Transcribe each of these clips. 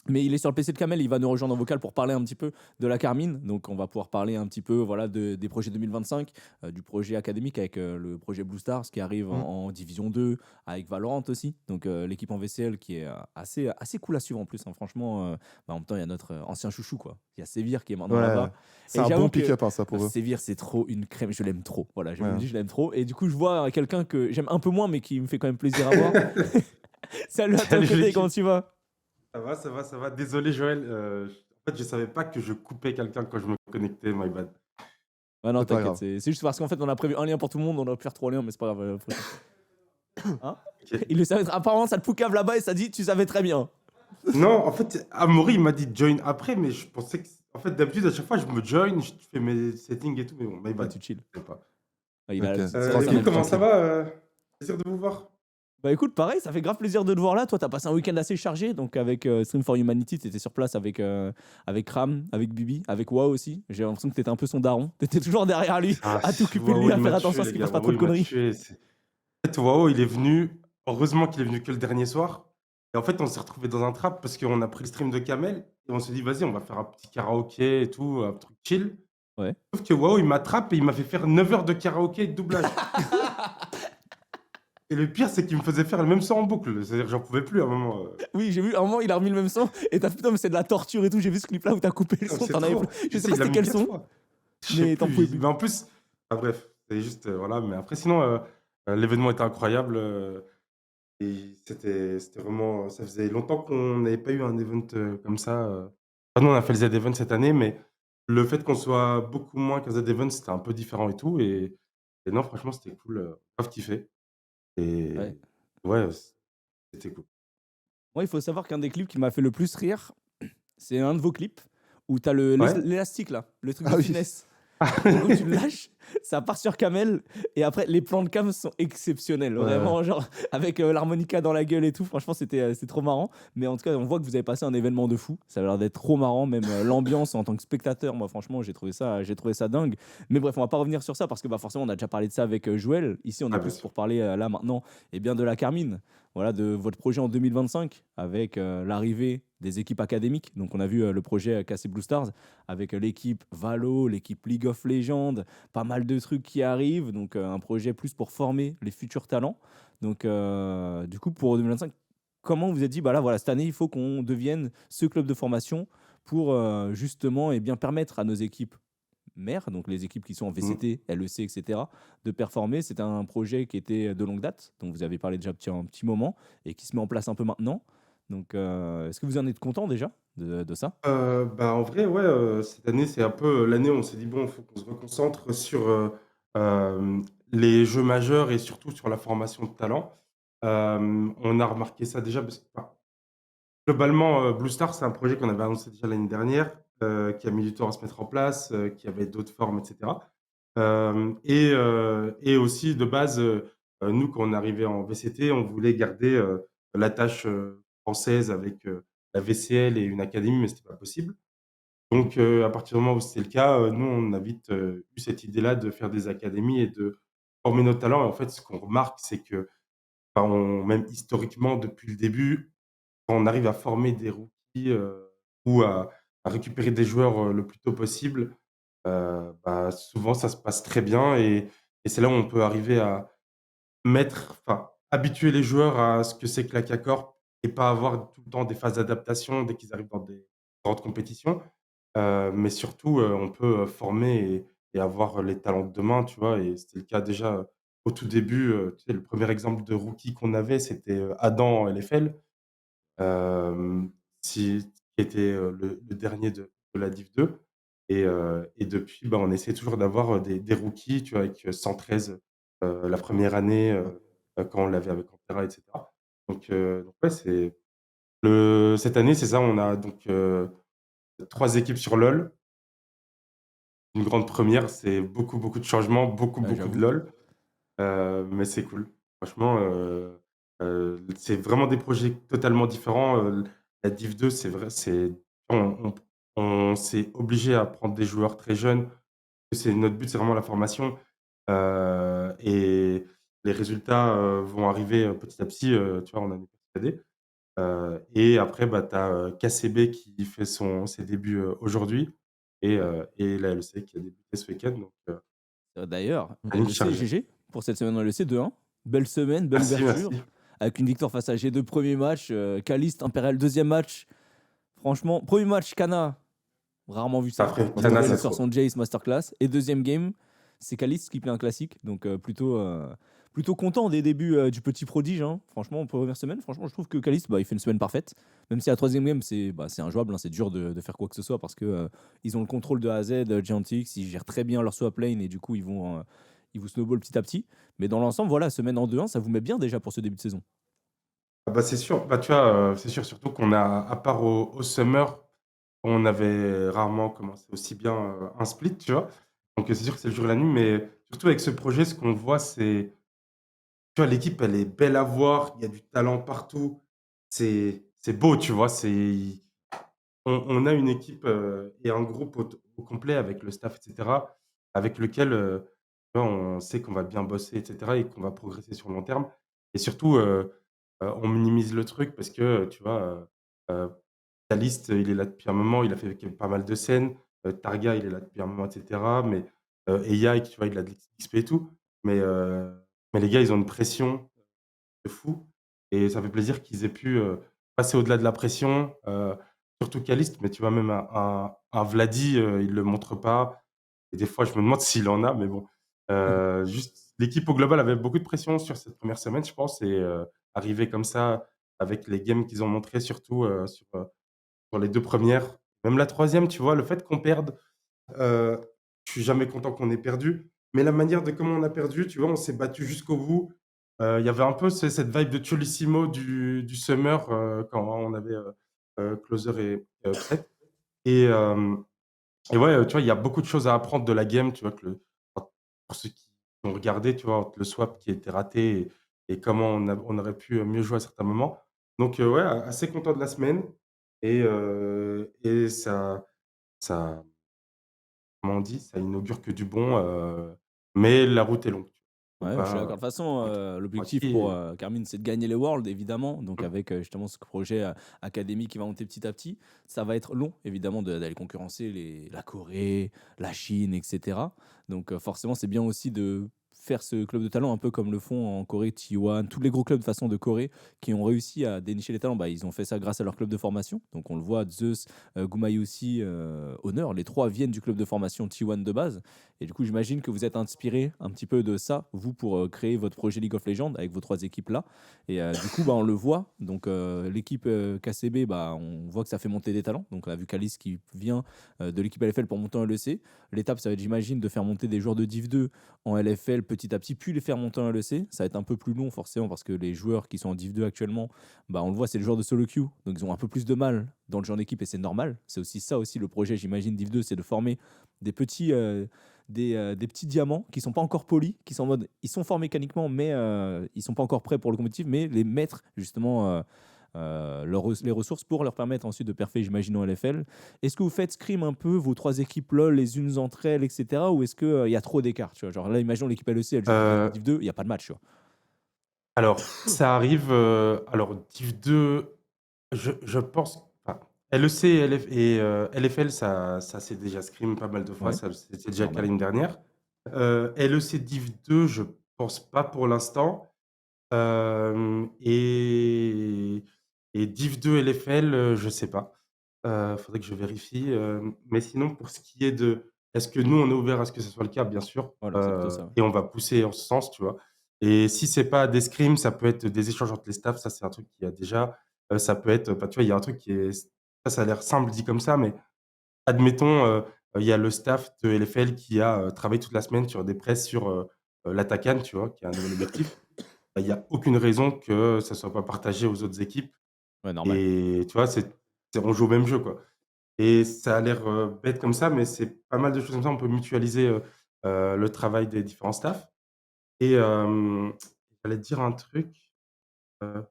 Mais il est sur le PC de Kamel, il va nous rejoindre en vocal pour parler un petit peu de la Carmine. Donc, on va pouvoir parler un petit peu voilà, des projets 2025, du projet académique avec le projet Blue Stars qui arrive Mmh. en Division 2, avec Valorant aussi. Donc, l'équipe en VCL qui est assez cool à suivre en plus, hein. Franchement, bah, en même temps, il y a notre ancien chouchou, quoi. Il y a Sévir qui est maintenant Ouais, là-bas. c'est Et un j'avoue bon que pick-up, hein, ça, pour eux. Sévir, c'est trop une crème. Je l'aime trop. Voilà, je Ouais, vous le hein. dis, je l'aime trop. Et du coup, je vois quelqu'un que j'aime un peu moins, mais qui me fait quand même plaisir à voir. Salut à toi, Salut côté, comment l'équipe. tu vas? Ça va, ça va, ça va. Désolé Joël, en fait, je savais pas que je coupais quelqu'un quand je me connectais, my bad. Ah non, C'est pas t'inquiète, grave. c'est juste parce qu'en fait, on a prévu un lien pour tout le monde, on aurait pu faire 3 liens, mais c'est pas grave, prochaine fois. Hein? OK. Il le savait apparemment, ça te poucave là-bas et ça dit: «Tu savais très bien». Non, en fait, Amaury, il m'a dit: «Join après», mais je pensais que en fait, d'habitude, à chaque fois, je me join, je fais mes settings et tout, mais bon, my Ouais, bad. tu chill. Je sais pas. Ah, il OK. a c'est vrai que c'est un Équipe, comment habitant. ça va? Plaisir de vous voir. Bah, écoute, pareil, ça fait grave plaisir de te voir là. Toi, tu as passé un week-end assez chargé, donc avec, Stream for Humanity, tu étais sur place avec Ram, avec Bibi, avec WoW aussi. J'ai l'impression que tu étais un peu son daron. Tu étais toujours derrière lui, Ah, à t'occuper de Waouh, lui, à il m'a faire attention tué, à ce les qu'il gars. fasse pas trop Waouh, de il m'a conneries. tué. En fait, Waouh, il est venu. Heureusement qu'il est venu que le dernier soir. Et en fait, on s'est retrouvés dans un trap parce qu'on a pris le stream de Kamel et on s'est dit: «Vas-y, on va faire un petit karaoké et tout, un truc chill». Ouais. Sauf que Waouh, il m'attrape et il m'a fait faire 9 heures de karaoké et de doublage. Et le pire, c'est qu'il me faisait faire le même son en boucle. C'est-à-dire que j'en pouvais plus à un moment, Oui, j'ai vu, à un moment, il a remis le même son et tu fait: «Putain, mais c'est de la torture et tout». J'ai vu ce clip-là où tu as coupé le non, son, c'est tu avais plus trop. je Je sais sais, pas il l'a c'était mis quel 4 son, fois. Je sais mais tu en pouvais plus, plus. mais en plus bref, c'est juste, voilà, mais après sinon, l'événement était incroyable, et c'était vraiment, ça faisait longtemps qu'on n'avait pas eu un event, comme ça, nous, on a fait le Z-Event cette année, mais le fait qu'on soit beaucoup moins qu'un Z-Event, c'était un peu différent et tout, et non, franchement, c'était cool, grave kiffé, Ouais. et ouais, c'était cool. Moi, il faut savoir qu'un des clips qui m'a fait le plus rire, c'est un de vos clips où tu as Ouais? l'élastique là, le truc de Ah oui. finesse. En gros, tu le lâches, ça part sur Kamel, et après, les plans de cam sont exceptionnels. Ouais, ouais. Vraiment, genre, avec l'harmonica dans la gueule et tout. Franchement, c'était trop marrant. Mais en tout cas, on voit que vous avez passé un événement de fou. Ça a l'air d'être trop marrant. Même l'ambiance en tant que spectateur, moi, franchement, j'ai trouvé ça dingue. Mais bref, on va pas revenir sur ça parce que bah, forcément, on a déjà parlé de ça avec Joël. Ici, on est Ouais, bien plus sûr. pour parler là maintenant et bien de la Carmine. Voilà, de votre projet en 2025 avec l'arrivée des équipes académiques. Donc, on a vu le projet KC Blue Stars avec l'équipe Valo, l'équipe League of Legends, pas mal de trucs qui arrivent. Donc, un projet plus pour former les futurs talents. Donc, du coup, pour 2025, comment vous vous êtes dit, bah là, voilà, cette année, il faut qu'on devienne ce club de formation pour justement et bien permettre à nos équipes mères, donc les équipes qui sont en Mmh. VCT, LEC, etc., de performer. C'est un projet qui était de longue date, dont vous avez parlé déjà depuis un petit moment et qui se met en place un peu maintenant. Donc, est-ce que vous en êtes content déjà de ça? Bah, en vrai, ouais, cette année, c'est un peu, l'année où on s'est dit: «Bon, il faut qu'on se reconcentre sur, les jeux majeurs et surtout sur la formation de talent». On a remarqué ça déjà parce que, enfin, globalement, Blue Star, c'est un projet qu'on avait annoncé déjà l'année dernière, qui a mis du temps à se mettre en place, qui avait d'autres formes et cetera. Et aussi de base, nous, quand on est arrivé en VCT, on voulait garder, l'attache, française avec, la VCL et une académie, mais c'était pas possible. Donc, à partir du moment où c'était le cas, nous, on a vite, eu cette idée-là de faire des académies et de former nos talents, et en fait, ce qu'on remarque, c'est que, enfin, on même historiquement, depuis le début, quand on arrive à former des rookies, ou à récupérer des joueurs, le plus tôt possible, bah, souvent ça se passe très bien, et c'est là où on peut arriver à habituer les joueurs à ce que c'est que la K-Corp et pas avoir tout le temps des phases d'adaptation dès qu'ils arrivent dans des grandes compétitions. Mais surtout, on peut, former et avoir les talents de demain, tu vois? Et c'était le cas déjà, au tout début, tu sais, le premier exemple de rookie qu'on avait, c'était, Adam en LFL, hem, qui était, le dernier de la Div 2, et depuis, bah, on essaie toujours d'avoir, des rookies, tu vois? Avec, 113, la première année, quand on l'avait avec Antera et cetera. Donc ouais, cette année, c'est ça, on a donc, 3 équipes sur LoL. Une grande première, c'est beaucoup, beaucoup de changements, beaucoup, Ouais, beaucoup de j'avoue. LoL, mais c'est cool. Franchement, c'est vraiment des projets totalement différents, la Div 2, c'est vrai, on on s'est obligé à prendre des joueurs très jeunes. C'est notre but, c'est vraiment la formation, et les résultats, vont arriver, petit à petit, tu vois, on en est persuadé. Et après, bah, tu as, KCB qui fait ses débuts, aujourd'hui et la LEC qui a débuté ce week-end donc D'ailleurs, planning LEC, chargé. GG pour cette semaine en LEC 2-1. Belle semaine, belle Merci, ouverture. merci. Avec une victoire face à G2, premier match. Caliste, Impérial, deuxième match. Franchement, premier match, Kana, rarement vu ça. Après, Parce que Kana, c'est Caliste sort trop. son Jace Masterclass. Et deuxième game, c'est Caliste qui plaît un classique. Donc plutôt content des débuts du petit prodige. Hein. Franchement, première semaine, franchement, je trouve que Caliste, bah, il fait une semaine parfaite. Même si la troisième game, c'est injouable. Hein. C'est dur de faire quoi que ce soit parce que ils ont le contrôle de A à Z. Giantix, ils gèrent très bien leur swap lane et du coup, ils vous snowball petit à petit. Mais dans l'ensemble, voilà, semaine en 2-1, ça vous met bien déjà pour ce début de saison. Ah bah, c'est sûr. Bah, tu vois, c'est sûr, surtout qu'on a à part au summer, on avait rarement commencé aussi bien, un split, tu vois? Donc, c'est sûr que c'est le jour et la nuit, mais surtout avec ce projet, ce qu'on voit, c'est tu vois, l'équipe, elle est belle à voir, il y a du talent partout. C'est beau, tu vois? On a une équipe, et un groupe au complet avec le staff et cetera, avec lequel, tu vois, on sait qu'on va bien bosser et cetera et qu'on va progresser sur le long terme et surtout, on minimise le truc parce que, tu vois, Caliste, il est là depuis un moment, il a fait pas mal de scènes, Targa, il est là depuis un moment et cetera, mais AI, tu vois, il a de l'XP et tout, mais mais les gars, ils ont une pression de fou et ça fait plaisir qu'ils aient pu, passer au-delà de la pression, surtout Caliste, mais tu vois même un Vladi, il le montre pas et des fois je me demande s'il en a, mais bon, juste l'équipe au global avait beaucoup de pression sur cette première semaine, je pense et arriver comme ça avec les games qu'ils ont montrés surtout, sur les 2 premières, même la troisième, tu vois? Le fait qu'on perde, Heu, je suis jamais content qu'on ait perdu, mais la manière de comment on a perdu, tu vois? On s'est battu jusqu'au bout. Il y avait un peu cette vibe de Cholissimo du summer, quand on avait, Closer et Upset et ouais, tu vois? Il y a beaucoup de choses à apprendre de la game, tu vois? Pour ceux qui ont regardé, tu vois? Entre le swap qui était raté et comment on aurait pu, mieux jouer à certains moments. Donc ouais, assez content de la semaine et ça comment on dit? Ça inaugure que du bon, mais la route est longue. Faut Ouais, je suis pas, d'accord. De toute façon, prendre l'objectif moitié pour et Carmine, c'est de gagner les Worlds, évidemment. Donc, mmh, avec justement ce projet académique qui va monter petit à petit, ça va être long, évidemment, d'aller concurrencer la Corée, la Chine, etc. Donc, forcément, c'est bien aussi de faire ce club de talent un peu comme le font en Corée, T1, tous les gros clubs de façon de Corée qui ont réussi à dénicher les talents. Bah, ils ont fait ça grâce à leur club de formation. Donc, on le voit, Zeus, Gumayusi, Honor, les trois viennent du club de formation T1 de base. Et du coup, j'imagine que vous êtes inspiré un petit peu de ça, vous, pour créer votre projet League of Legends avec vos trois équipes-là. Et du coup, bah, on le voit. Donc, l'équipe KCB, bah, on voit que ça fait monter des talents. Donc, on a vu Calis qui vient de l'équipe LFL pour monter en LEC. L'étape, ça va être, j'imagine, de faire monter des joueurs de Div 2 en LFL petit à petit, puis les faire monter en LEC. Ça va être un peu plus long, forcément, parce que les joueurs qui sont en Div 2 actuellement, bah, on le voit, c'est le joueur de solo queue. Donc, ils ont un peu plus de mal dans le jeu en équipe et c'est normal. C'est aussi ça, aussi, le projet, j'imagine, Div 2, c'est de former des petits. Des petits diamants qui sont pas encore polis, qui sont en mode, ils sont forts mécaniquement, mais ils sont pas encore prêts pour le compétitif, mais les mettre justement les ressources pour leur permettre ensuite de perfer, j'imagine, en LFL. Est-ce que vous faites scrim un peu vos trois équipes LoL les unes entre elles, etc. Ou est-ce qu'il y a trop d'écart, tu vois? Genre là, imaginons l'équipe LEC, elle joue contre l'équipe Div 2, il n'y a pas de match, tu vois. alors ça arrive, alors Div 2, je pense enfin, LEC et LFL, ça s'est déjà scrim pas mal de fois, Ouais, ça c'était déjà le cas normal. l'année dernière. LEC Div 2, je pense pas pour l'instant, hem et Div 2 LFL, je sais pas. Faudrait que je vérifie, mais sinon pour ce qui est de est-ce que nous on est ouvert à ce que ce soit le cas? Bien sûr, Voilà, c'est plutôt ça. Ouais. et on va pousser en ce sens, tu vois? Et si c'est pas des scrims, ça peut être des échanges entre les staffs, ça c'est un truc qu'il y a déjà. Ça peut être, bah, tu vois, il y a un truc qui est ça a l'air simple dit comme ça, mais admettons, il y a le staff de LFL qui a, travaillé toute la semaine sur des presses sur, l'Atakan, tu vois? Qui est un nouvel objectif. Bah, il y a aucune raison que ça soit pas partagé aux autres équipes Ouais, normal. et tu vois, c'est on joue au même jeu, quoi. Et ça a l'air, bête comme ça, mais c'est pas mal de choses comme ça. On peut mutualiser, le travail des différents staffs et j'allais te dire un truc, heu,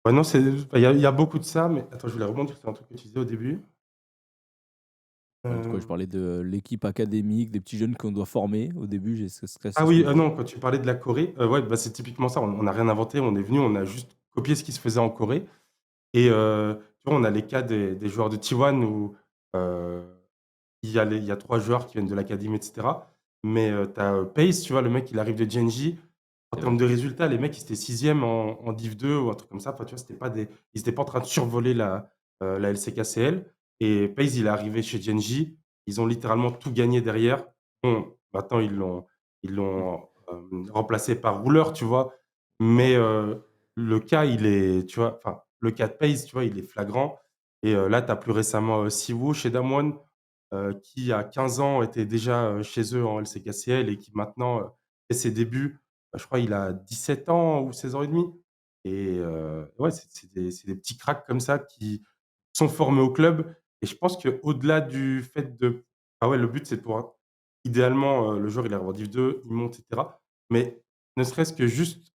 ouais, non, il y a beaucoup de ça, mais attends, je voulais rebondir sur un truc que tu disais au début. De quoi je Hem, parlais de l'équipe académique, des petits jeunes qu'on doit former. Au début, ce serait ah ce que oui, je disais. non, quand tu parlais de la Corée, ouais, bah, c'est typiquement ça. On n'a rien inventé, on est venu, on a juste copier ce qui se faisait en Corée et tu vois, on a les cas des joueurs de T1 où, heu, il y a 3 joueurs qui viennent de l'académie et cetera. Mais tu as, Pace, tu vois, le mec, il arrive de GNJ. En C'est termes vrai. de résultats, les mecs, ils étaient 6e en Div 2 ou un truc comme ça. Enfin, tu vois, c'était pas des ils étaient pas en train de survoler la LCKCL et Pace, il est arrivé chez GNJ. Ils ont littéralement tout gagné derrière. Bon, maintenant, Mmh. remplacé par Ruler, tu vois? Mais le cas, il est tu vois, enfin, le cas de Pace, tu vois, il est flagrant et là, tu as plus récemment, Siwoo chez Damwon, qui à 15 ans était déjà, chez eux en LCKCL et qui maintenant, fait ses débuts. Je crois il a 17 ans ou 16 ans et demi et ouais, c'est des petits cracks comme ça qui sont formés au club et je pense qu'au-delà du fait de ah ouais, le but, c'est de pouvoir idéalement, le joueur, il arrive en Div 2, il monte et cetera. Mais ne serait-ce que juste,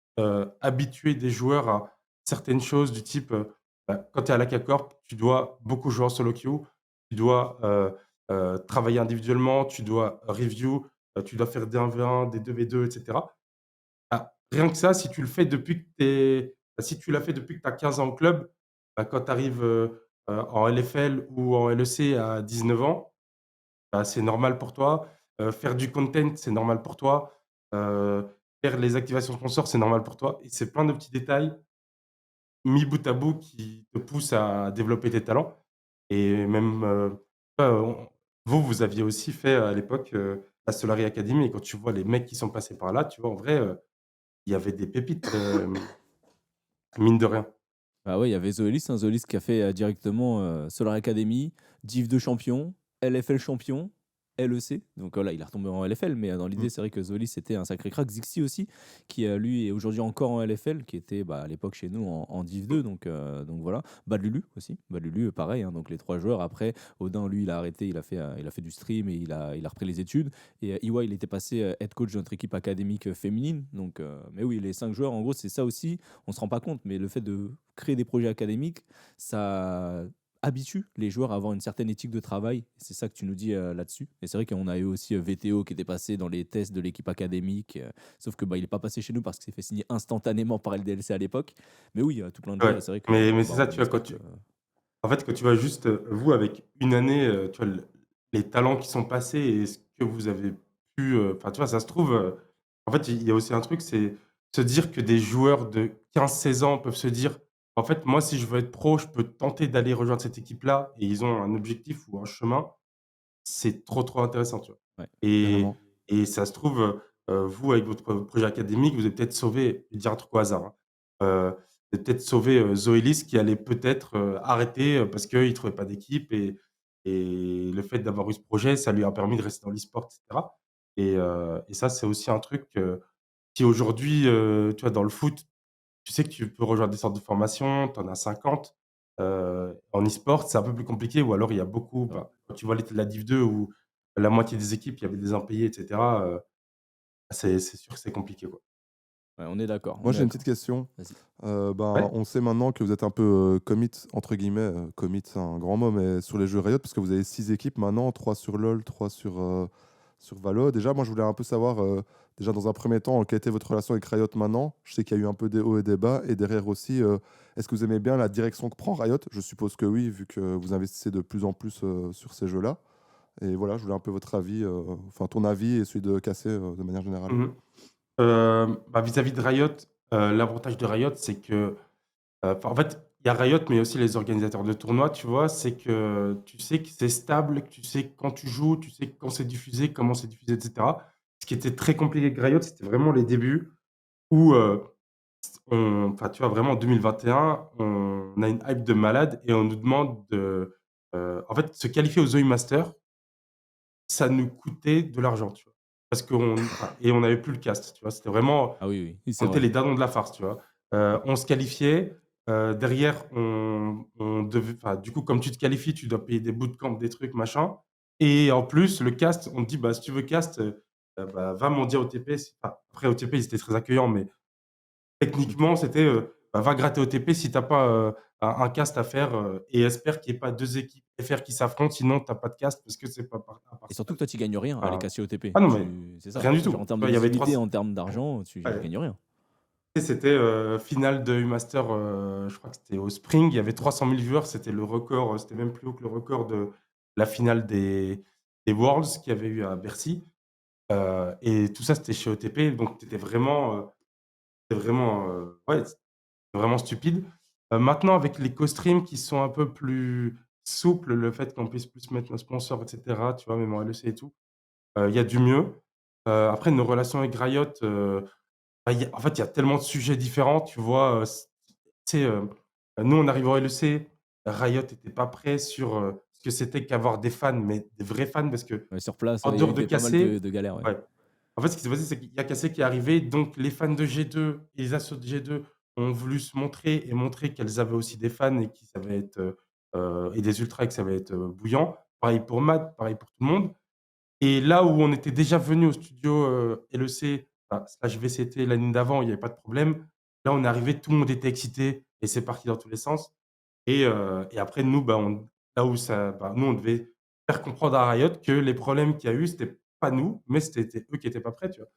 habituer des joueurs à certaines choses du type, quand tu es à l'Aka Corp, tu dois beaucoup jouer en solo queue, tu dois, travailler individuellement, tu dois review, tu dois faire des 1v1, des 2v2 et cetera. Ah, rien que ça, si tu le fais depuis que si tu l'as fait depuis que tu as 15 ans au club, quand tu arrives, en LFL ou en LEC à 19 ans, bah, c'est normal pour toi. Faire du content, c'est normal pour toi. Heu, faire les activations sponsors, c'est normal pour toi et c'est plein de petits détails mis bout à bout qui te poussent à développer tes talents et même, on vous aviez aussi fait à l'époque, la Solary Academy et quand tu vois les mecs qui sont passés par là, tu vois, en vrai, il y avait des pépites, mine de rien. Ah ouais, il y avait Zoelis, hein, Zoelis qui a fait directement Solar Academy, Div 2 champion, LFL champion, LEC. Donc là, il est retombé en LFL, mais dans Mmh. l'idée, c'est vrai que Zoelis c'était un sacré crack. Zixi aussi, qui lui est aujourd'hui encore en LFL, qui était à l'époque chez nous en Div Mmh. 2. Donc voilà. Badlulu aussi. Badlulu, pareil. Hein, donc les trois joueurs. Après, Odin, lui, il a arrêté, il a fait du stream et il a repris les études. Et Iwa, il était passé head coach de notre équipe académique féminine. Donc, mais oui, les 5 joueurs, en gros, c'est ça aussi. On se rend pas compte, mais le fait de créer des projets académiques, ça habitue les joueurs à avoir une certaine éthique de travail. C'est ça que tu nous dis là-dessus. Et c'est vrai qu'on a eu aussi VTO qui était passé dans les tests de l'équipe académique, sauf que il n'est pas passé chez nous parce qu'il s'est fait signer instantanément par LDLC à l'époque. Mais oui, il y a tout plein de Ouais, joueurs et c'est vrai que mais c'est ça, on tu vois, espère que en fait, quand tu vois juste, vous avec une année, tu vois, les talents qui sont passés et ce que vous avez pu, enfin, tu vois, ça se trouve, en fait, il y a aussi un truc, c'est se dire que des joueurs de 15 16 ans peuvent se dire: «En fait, moi, si je veux être pro, je peux tenter d'aller rejoindre cette équipe-là» et ils ont un objectif ou un chemin. C'est trop, trop intéressant, tu vois? ouais, Et Carrément. et ça se trouve, vous avec votre projet académique, vous avez peut-être sauvé, je vais dire un truc au hasard, hein, vous avez peut-être sauvé, Zoélis qui allait peut-être, arrêter, parce qu'il ne trouvait pas d'équipe et le fait d'avoir eu ce projet, ça lui a permis de rester dans l'e-sport et cetera et ça, c'est aussi un truc, qui aujourd'hui, tu vois, dans le foot, tu sais que tu peux rejoindre des centres de formation, tu en as 50. En e-sport, c'est un peu plus compliqué ou alors il y a beaucoup, c'est vrai. quand tu vois la Div 2 où la moitié des équipes, il y avait des impayés et cetera, c'est sûr que c'est compliqué, quoi. Ouais, on est d'accord, Moi, on est j'ai une petite d'accord. question. Vas-y. Ben, Ouais? on sait maintenant que vous êtes un peu commit, entre guillemets, commit, c'est un grand mot, mais sur les jeux Riot, parce que vous avez 6 équipes maintenant, 3 sur LoL, 3 sur Valo. Déjà, moi, je voulais un peu savoir, déjà dans un premier temps, quelle était votre relation avec Riot maintenant. Je sais qu'il y a eu un peu des hauts et des bas. Et derrière aussi, est-ce que vous aimez bien la direction que prend Riot? Je suppose que oui, vu que vous investissez de plus en plus sur ces jeux-là. Et voilà, je voulais un peu votre avis, enfin ton avis et celui de Cassé de manière générale. Mmh. Vis-à-vis de Riot, l'avantage de Riot, c'est que, enfin, en fait, il y a Riot, mais il y a aussi les organisateurs de tournois, tu vois? C'est que tu sais que c'est stable, que tu sais quand tu joues, tu sais quand c'est diffusé, comment c'est diffusé et cetera. Ce qui était très compliqué avec Riot, c'était vraiment les débuts où, enfin, tu vois, vraiment en 2021, on a une hype de malade et on nous demande de, en fait, se qualifier aux EU Masters, ça nous coûtait de l'argent, tu vois? Parce qu'on enfin et on n'avait plus le cast, tu vois? C'était vraiment Ah oui, oui, oui, c'est on était vrai. les dindons de la farce, tu vois? On se qualifiait, derrière on devait enfin, du coup, comme tu te qualifies, tu dois payer des bootcamps, des trucs, machin et en plus, le cast, on te dit: «Bah, si tu veux cast, va mondial OTP». Enfin, après OTP, ils étaient très accueillants, mais techniquement, c'était, va gratter OTP si tu as pas, un cast à faire, et espère qu'il y ait pas 2 équipes FR qui s'affrontent, sinon tu as pas de cast parce que c'est pas Et surtout impartial. que toi, tu gagnes rien à aller Enfin, casser OTP. ah non, mais C'est ça. rien du tout. Genre en Tu termes de vois, il y avait 3 visibilité, en termes d'argent, tu ouais. gagnes rien. C'était finale de U-Master, je crois que c'était au Spring, il y avait 300 000 viewers, c'était le record, c'était même plus haut que le record de la finale des Worlds qu'il y avait eu à Bercy. Et tout ça, c'était chez OTP, donc ouais, c'était vraiment stupide. Maintenant, avec les co-streams qui sont un peu plus souples, le fait qu'on puisse plus mettre nos sponsors, et cetera, tu vois, même en LEC et tout, il y a du mieux. Après, nos relations avec Riot, bah, en fait, il y a tellement de sujets différents, tu vois? Tu sais, nous, on arrive en LEC, Riot était pas prêt sur, ce que c'était qu'avoir des fans, mais des vrais fans parce que Ouais, sur place, en il y a dehors eu de pas mal de Cassé, galères, ouais. ouais. En fait, ce qui s'est passé, c'est qu'il y a Cassé qui est arrivé, donc les fans de G2 et les assos de G2 ont voulu se montrer et montrer qu'elles avaient aussi des fans et qui savaient être, et des ultras et que ça va être, bouillant. Pareil pour Matt, pareil pour tout le monde. Et là où on était déjà venu au studio, LEC, enfin slash VCT l'année d'avant, il y avait pas de problème. Là, on est arrivé, tout le monde était excité et c'est parti dans tous les sens. Et après nous, bah, là où nous, on devait faire comprendre à Riot que les problèmes qu'il y a eu, c'était pas nous, mais c'était eux qui étaient pas prêts, tu vois?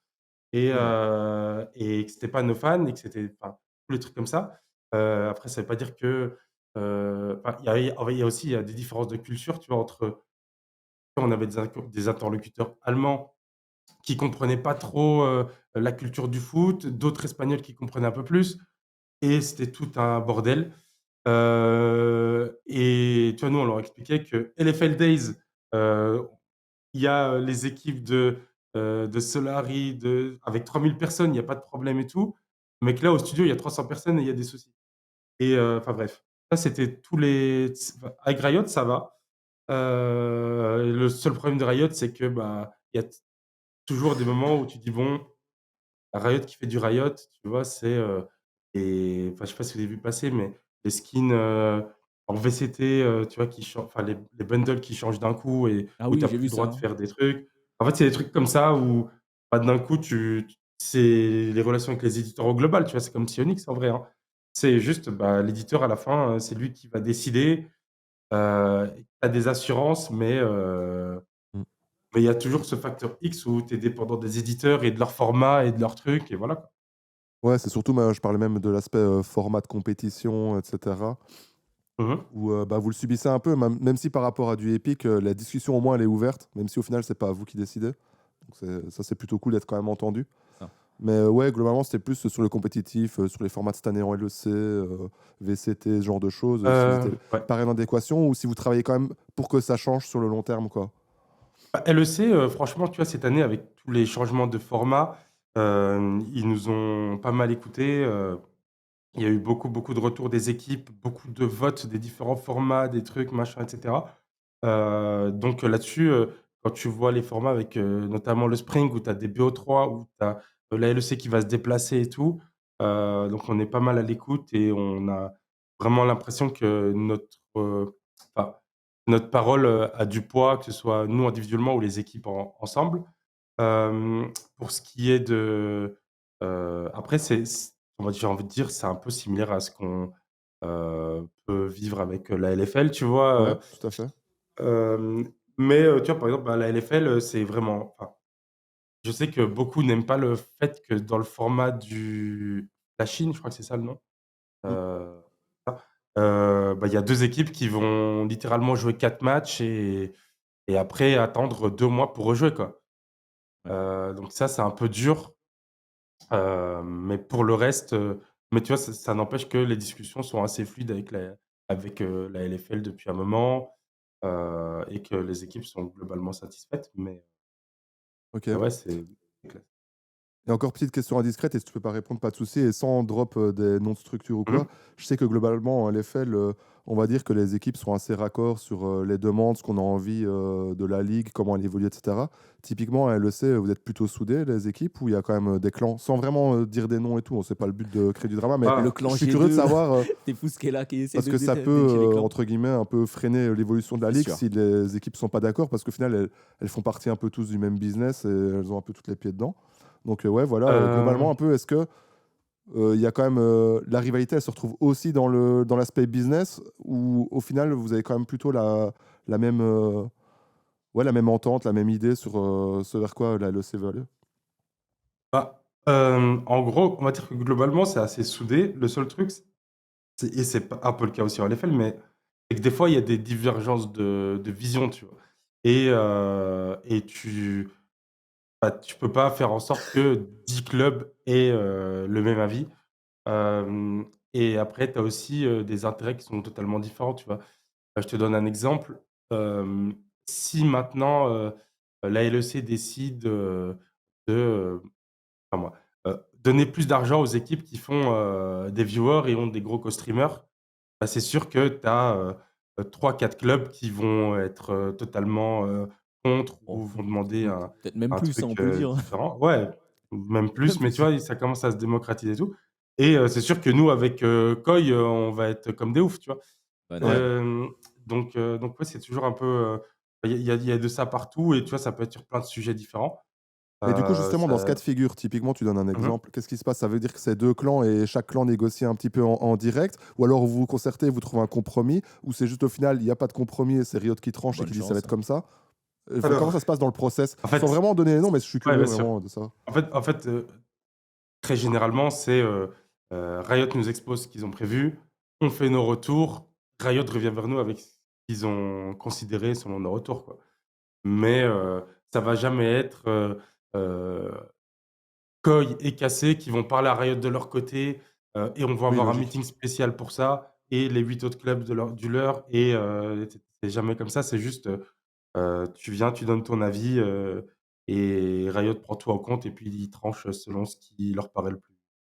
Mmh. Et que c'était pas nos fans et que c'était enfin, tous les trucs comme ça. Après ça veut pas dire que, enfin, il y a aussi, il y a des différences de culture, tu vois? Entre on avait des interlocuteurs allemands qui comprenaient pas trop, la culture du foot, d'autres espagnols qui comprenaient un peu plus et c'était tout un bordel. Et tu vois, nous, on leur expliquait que LFL Days, heu, il y a, les équipes de Solari, avec 3000 personnes, il y a pas de problème et tout, mais que là, au studio, il y a 300 personnes et il y a des soucis. Et enfin bref, ça, c'était tous les avec Riot, ça va. Le seul problème de Riot, c'est que, bah, il y a toujours des moments où tu dis: «Bon, Riot qui fait du Riot», tu vois? C'est, et enfin, je sais pas si vous avez vu passer, mais les skins, en VCT, tu vois? Enfin, les bundles qui changent d'un coup et Ah où tu oui, as j'ai plus vu le droit ça, de hein. faire des trucs. En fait, c'est des trucs comme ça où, bah, d'un coup, c'est les relations avec les éditeurs au global, tu vois? C'est comme Psyonix en vrai, hein. C'est juste, bah, l'éditeur à la fin, c'est lui qui va décider, tu as des assurances, Mm. mais il y a toujours ce facteur X où tu es dépendant des éditeurs et de leur format et de leurs trucs et voilà, quoi. Ouais, c'est surtout, je parlais même de l'aspect format de compétition, etc. Mmh mh. Où bah, vous le subissez un peu, même si par rapport à du Epic, la discussion au moins elle est ouverte, même si au final c'est pas vous qui décidez. Donc ça c'est plutôt cool d'être quand même entendu. Ah. Mais ouais, globalement c'était plus sur le compétitif, sur les formats de cette année en LEC, VCT, ce genre de choses, si vous étiez Ouais. pareil en adéquation ou si vous travaillez quand même pour que ça change sur le long terme, quoi. Bah, LEC, franchement, tu vois, cette année, avec tous les changements de format, ils nous ont pas mal écoutés, il y a eu beaucoup, beaucoup de retours des équipes, beaucoup de votes des différents formats, des trucs, machin, et cetera. Donc là-dessus, quand tu vois les formats avec, notamment le Spring où tu as des BO3, où tu as, la LEC qui va se déplacer et tout, donc on est pas mal à l'écoute et on a vraiment l'impression que enfin, notre parole, a du poids, que ce soit nous individuellement ou les équipes ensemble. Pour ce qui est après j'ai envie de dire, c'est un peu similaire à ce qu'on, peut vivre avec, la LFL, tu vois? Ouais, tout à fait. Mais tu vois, par exemple, bah, la LFL, c'est vraiment enfin, je sais que beaucoup n'aiment pas le fait que dans le format la Chine, je crois que c'est ça le nom? Mm. Heu, bah, il y a 2 équipes qui vont littéralement jouer 4 matchs et après attendre 2 mois pour rejouer, quoi. Ouais. Donc ça, c'est un peu dur, mais pour le reste, mais tu vois, ça n'empêche que les discussions sont assez fluides avec la LFL depuis un moment, et que les équipes sont globalement satisfaites, mais Ok. ouais, c'est clair. Et encore petite question indiscrète, et si tu peux pas répondre, pas de souci, et sans drop des noms de structure ou Mmh quoi. mh. Je sais que globalement, en LFL, on va dire que les équipes sont assez raccords sur les demandes, ce qu'on a envie de la ligue, comment elle évolue, etc. Typiquement, à LEC, vous êtes plutôt soudés, les équipes, ou il y a quand même des clans, sans vraiment dire des noms et tout, c'est pas le but de créer du drama, mais Le Ah, clan je suis curieux de G2, savoir, des Fouskela qui essaient parce de que ça peut, dénicher les clans. entre guillemets, un peu freiner l'évolution de la C'est ligue sûr. si les équipes sont pas d'accord, parce qu'au final, elles font partie un peu tous du même business et elles ont un peu toutes les pieds dedans. Donc ouais, voilà, globalement heu, un peu, est-ce que il y a quand même la rivalité, elle se retrouve aussi dans l'aspect business ou au final vous avez quand même plutôt la même ouais, la même entente, la même idée sur ce vers quoi la LEC veut aller? bah, En gros, on va dire que globalement, c'est assez soudé. Le seul truc, et c'est un peu le cas aussi à LFL, mais c'est que des fois, il y a des divergences de vision, tu vois. Et tu peux pas faire en sorte que 10 clubs aient le même avis. Et après, tu as aussi des intérêts qui sont totalement différents, tu vois. Je te donne un exemple. Euh, Si maintenant la LEC décide de, enfin moi, donner plus d'argent aux équipes qui font des viewers et ont des gros co-streamers, bah, c'est sûr que tu as 3-4 clubs qui vont être totalement contre Oh, ou vont demander peut-être même un plus, ça, truc on peut le dire. différent. Ouais, même Peut-être même plus, mais tu plus. vois, ça commence à se démocratiser et tout. Et c'est sûr que nous, avec Koi, on va être comme des oufs, tu vois. Ouais, Ouais. normal. Donc ouais, c'est toujours un peu. Il y a de ça partout et tu vois, ça peut être sur plein de sujets différents. Mais du coup, justement, dans ce cas de Ça... figure, typiquement, tu donnes un Mhm. exemple. Qu'est-ce qui se passe? Ça veut dire que c'est deux clans et chaque clan négocie un petit peu en direct? Ou alors vous vous concertez, vous trouvez un compromis? Ou c'est juste au final, il n'y a pas de compromis et c'est Riot qui tranche et Bonne qui dit ça va chance, être hein. comme ça? Comment ça Alors, se passe dans le process? en Sans fait, vraiment donner les noms, mais je suis ouais, curieux bien sûr. vraiment de ça. En fait, très généralement, c'est Riot nous expose ce qu'ils ont prévu, on fait nos retours, Riot revient vers nous avec ce qu'ils ont considéré selon nos retours, quoi. Mais ça va jamais être euh, Koi et Cassé qui vont parler à Riot de leur côté et on va Oui, avoir un logique. meeting spécial pour ça et les 8 autres clubs du leur et c'est jamais comme ça, c'est juste tu viens, tu donnes ton avis et Riot prend tout en compte et puis ils tranchent selon ce qui leur paraît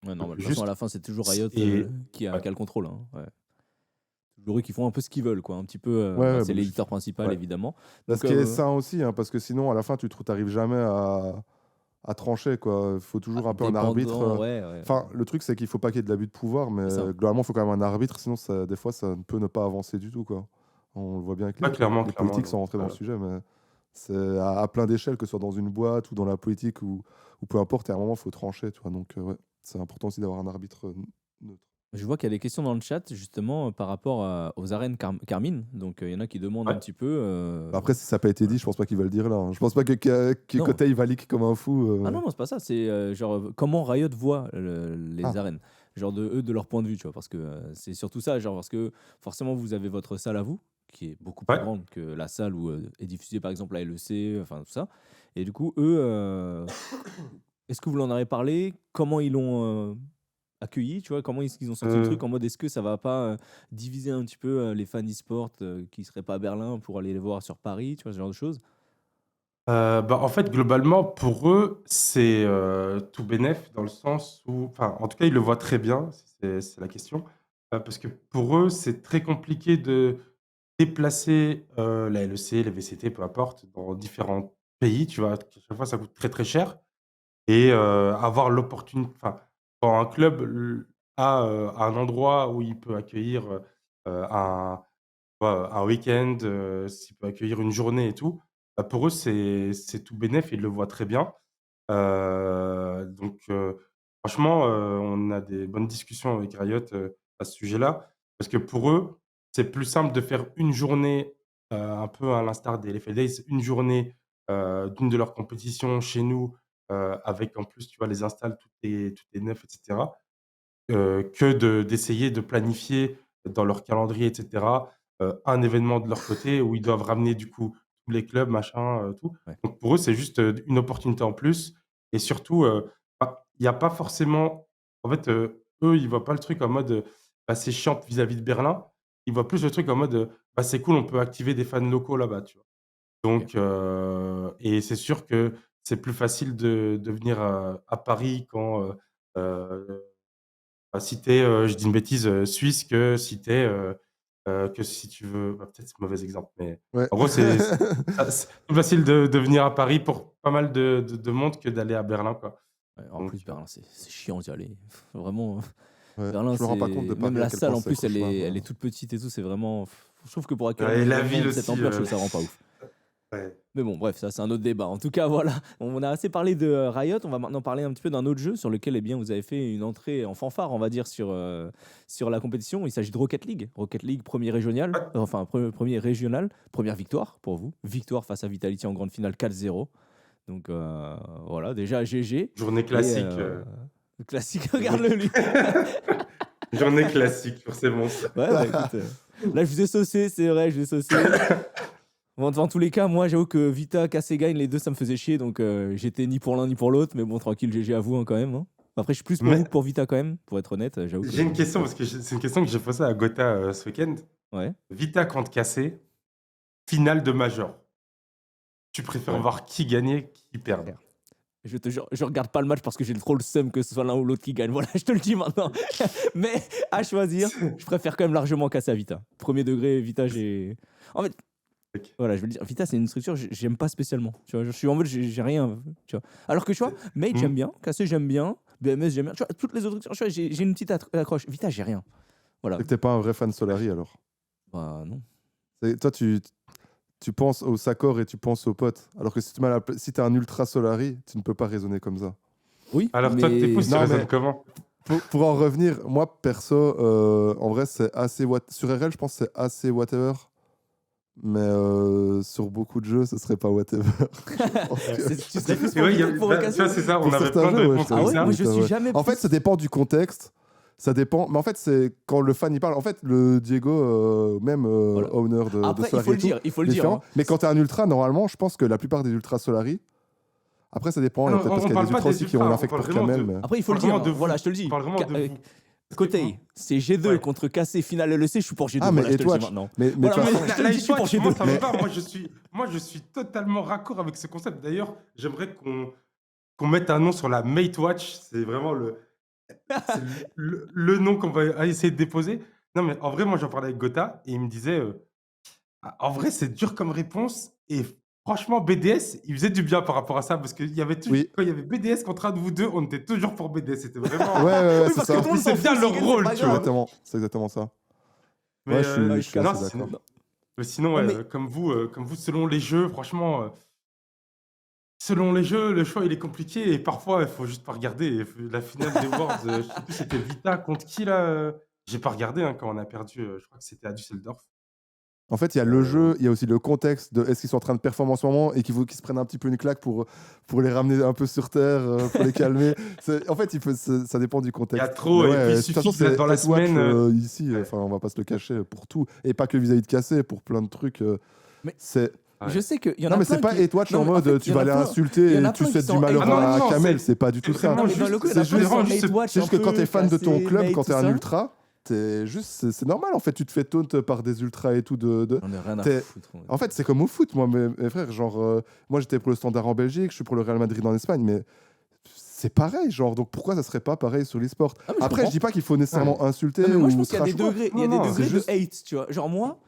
Ouais, le normal. De plus toute façon, à juste. la fin, c'est toujours Riot Et qui ouais, a le contrôle, hein. Ouais. Toujours eux qui font un peu ce qu'ils veulent, quoi. Un petit peu, Ouais, bah, ouais, c'est bah, l'éditeur logique. principal, ouais. évidemment. Bah, Donc, ce qui est sain aussi, hein, parce que sinon, à la fin, tu n'arrives jamais à trancher, quoi. Il faut toujours un peu un arbitre. dépendant, ouais, ouais, Enfin, le truc, c'est qu'il faut pas qu'il y ait de l'abus de pouvoir, mais c'est ça. globalement, il faut quand même un arbitre, sinon, des fois, ça ne peut ne pas avancer du tout, quoi. On le voit bien avec Ouais, clairement, les clairement. politiques, sans Donc, rentrer dans le sujet, mais c'est à plein d'échelles, que ce soit dans une boîte ou dans la politique ou peu importe, et à un moment, il faut trancher, tu vois. Donc, ouais, c'est important aussi d'avoir un arbitre neutre. Je vois qu'il y a des questions dans le chat, justement, par rapport aux arènes Carmine. Donc, il y en a qui demandent un ouais. petit peu. Bah, après, si ça n'a pas été Voilà. dit, je pense pas qu'ils veulent le dire là, hein. Je pense pas que Non. Kotai va leak comme un fou. Ah non, non, c'est pas ça. C'est genre comment Riot voit les Ah, arènes. Genre de eux, de leur point de vue, tu vois. Parce que c'est surtout ça. Genre, parce que forcément, vous avez votre salle à vous, qui est beaucoup plus Ouais. grande que la salle où est diffusée, par exemple, la LEC, enfin tout ça. Et du coup, eux, est-ce que vous leur en avez parlé? Comment ils l'ont accueilli, tu vois? Comment est-ce qu'ils ont senti le Euh, truc? En mode, est-ce que ça va pas diviser un petit peu les fans e-sport qui seraient pas à Berlin pour aller les voir sur Paris, tu vois, ce genre de choses? Bah, en fait, globalement, pour eux, c'est tout bénef dans le sens où, enfin, en tout cas, ils le voient très bien, si c'est la question, parce que pour eux, c'est très compliqué de déplacer la LEC, les VCT, peu importe, dans différents pays, tu vois. À chaque fois, ça coûte très très cher. Et avoir l'opportunité, enfin, quand un club a un endroit où il peut accueillir un, ouais, un week-end, s'il peut accueillir une journée et tout, bah, pour eux, c'est tout bénef, ils le voient très bien. Donc franchement, on a des bonnes discussions avec Riot à ce sujet-là, parce que pour eux, c'est plus simple de faire une journée, un peu à l'instar des LFL Days, une journée d'une de leurs compétitions chez nous, avec en plus, tu vois, les installs, tout est neuf, etc. D'essayer de planifier dans leur calendrier, et cetera, un événement de leur côté où ils doivent ramener du coup tous les clubs, machin, tout. Ouais. Donc pour eux, c'est juste, une opportunité en plus et surtout, il y a pas forcément en fait, eux, ils voient pas le truc en mode, bah, c'est chiant vis-à-vis de Berlin. Ils voient plus le truc en mode, bah, c'est cool, on peut activer des fans locaux là-bas, tu vois? Ok. Donc et c'est sûr que c'est plus facile de venir à Paris quand, si tu es, je dis une bêtise, suisse que si tu veux peut-être c'est un mauvais exemple, mais ouais. en gros, c'est plus facile de venir à Paris pour pas mal de monde que d'aller à Berlin, quoi. Ouais, en Donc plus, Berlin, c'est chiant d'y aller. Vraiment, Ouais. Berlin, Je me rends pas compte de c'est. Même Paris à la quel salle, point en c'est plus, cauchemar. elle est toute petite et tout. C'est vraiment. Je trouve que pour accueillir un et la événement ville de cette aussi, ampleur, je trouve ça vraiment pas ouf. ouais. Mais bon, bref, ça, c'est un autre débat. En tout cas, voilà. On a assez parlé de Riot. On va maintenant parler un petit peu d'un autre jeu sur lequel, eh bien, vous avez fait une entrée en fanfare, on va dire, sur la compétition. Il s'agit de Rocket League. Rocket League, premier régional. Ouais, Enfin, premier régional. Première victoire pour vous. Victoire face à Vitality en grande finale 4-0. Donc voilà, déjà GG. Journée Et classique. classique, regarde-le lui. Journée classique, forcément. Ouais, bah écoute, là je vous ai saucé, c'est vrai, je vous ai saucé. Bon, dans tous les cas, moi j'avoue que Vita, Cassé gagne, les deux ça me faisait chier, donc j'étais ni pour l'un ni pour l'autre, mais bon, tranquille, GG à vous hein, quand même. Hein. Après, je suis plus pour Mais- vous que pour Vita quand même, pour être honnête, j'avoue. J'ai une question, parce que c'est une question que j'ai posée à Gotha ce week-end. Ouais. Vita contre Cassé, finale de Major. Tu préfères Ouais. voir qui gagner, qui perdre? Je te jure, je regarde pas le match parce que j'ai trop le seum que ce soit l'un ou l'autre qui gagne. Voilà, je te le dis maintenant. Mais à choisir, je préfère quand même largement Cassé à Vita. Premier degré, Vita, j'ai. En fait, Ok. voilà, je veux le dire, Vita, c'est une structure, j'aime pas spécialement. Tu vois, je suis en mode, j'ai rien. Tu vois. Alors que tu vois, Mate, j'aime bien. Cassé, j'aime bien. BMS, j'aime bien. Tu vois, toutes les autres structures, tu vois, j'ai une petite accroche. Vita, j'ai rien. Voilà. C'est que t'es pas un vrai fan Solari alors. Bah, non. Toi, tu penses au Sakor et tu penses aux potes. Alors que si si t'es un ultra Solari, tu ne peux pas raisonner comme ça. Oui, Alors mais... toi, tes pouces, tu Non, raisonnes mais- comment? Pour en revenir, moi perso, en vrai, c'est assez. Sur RL, je pense que c'est assez whatever. Mais sur beaucoup de jeux, ce serait pas whatever. Je pense que- Tu serais plus Et pour ouais, Vita que pour tu Cassé. vois, c'est ça, on Pour avait certains plein de jeux, ouais, réponses je Ah comme ouais, ça. moi je suis jamais. En fait, plus- ça dépend du contexte. Ça dépend. Mais en fait, c'est quand le fan y parle. En fait, le Diego, même Voilà. owner de Après, Solari et tout, il faut le est dire. différent. Hein. Mais quand t'es un ultra, normalement, je pense que la plupart des ultras Solari. Après, ça dépend. Il y a Non, peut-être parce on qu'il y a parle des pas ultras des aussi qui ont ultras, on l'affect parle pour vraiment Kamel. de- mais- Après, il faut le Vraiment dire. de Hein. vous. Voilà, je te le dis. On parle vraiment de vous. Kotei, c'est G2 Ouais. contre Cassé, finale LEC, je suis pour G2. Ah, mais voilà, je te le dis Etwatch. maintenant. Mais Voilà, tu vois, mais- je te le dis, je suis pour G2. Moi, ça me Mais- va. Moi, je suis totalement raccord avec ce concept. D'ailleurs, j'aimerais qu'on mette un nom sur la Mate Watch. C'est vraiment c'est le nom qu'on va essayer de déposer. Non, mais en vrai, moi, j'en parlais avec Gotha et il me disait en vrai, c'est dur comme réponse. Et franchement, BDS, il faisait du bien par rapport à ça parce qu'il y avait toujours, Oui. quand il y avait BDS contre un de vous deux, on était toujours pour BDS. C'était vraiment. Ouais, Oui, c'est parce ça. que tout le monde C'est s'en bien fout, leur s'ils gagnent, rôle, c'est pas tu vois. grave. C'est exactement ça. Mais, Ouais, je suis non, assez d'accord. mais sinon, Non, ouais, mais- comme vous, selon les jeux, franchement, selon les jeux, le choix il est compliqué et parfois il faut juste pas regarder. La finale des Worlds, je sais plus c'était Vita contre qui là. J'ai pas regardé hein, quand on a perdu. Je crois que c'était à Düsseldorf. En fait, il y a le jeu, il y a aussi le contexte de est-ce qu'ils sont en train de performer en ce moment et qu'ils se prennent un petit peu une claque pour les ramener un peu sur terre, pour les calmer. En fait, ça dépend du contexte. Il y a trop, Mais et puis il de toute suffit façon, que là, c'est dans la Headwatch, semaine, ici, ouais. enfin, on va pas se le cacher pour tout. Et pas que vis-à-vis de Cassé, pour plein de trucs. Mais- C'est... Ouais. Je sais qu'il y en Non, a mais c'est plein pas qui... Headwatch Non, en mais mode fait, tu il y en vas a aller plein- insulter il y en et a tu plein qui souhaites du sont malheur Headwatch. à Ah non, Kamel, c'est- c'est pas du tout ça. vraiment Non, mais dans le coup, il y en a c'est plein qui vraiment sont juste- Headwatch, C'est juste que quand t'es fan de ton Cassé, club, Mate, quand t'es tout un ça. ultra, t'es juste, c'est normal en fait, tu te fais taunt par des ultras et tout J'en ai rien à T'es- foutre. Ouais. En fait, c'est comme au foot, moi, mes frères. Genre, moi, j'étais pour le Standard en Belgique, je suis pour le Real Madrid en Espagne, mais c'est pareil, genre. Donc, pourquoi ça serait pas pareil sur l'e-sport? Ah, mais je Après, comprends. je dis pas qu'il faut nécessairement insulter Non, mais moi, je ou pense qu'il y a des trash ou quoi. degrés, il y a Non, des non, degrés c'est de juste- hate, tu vois. Genre moi,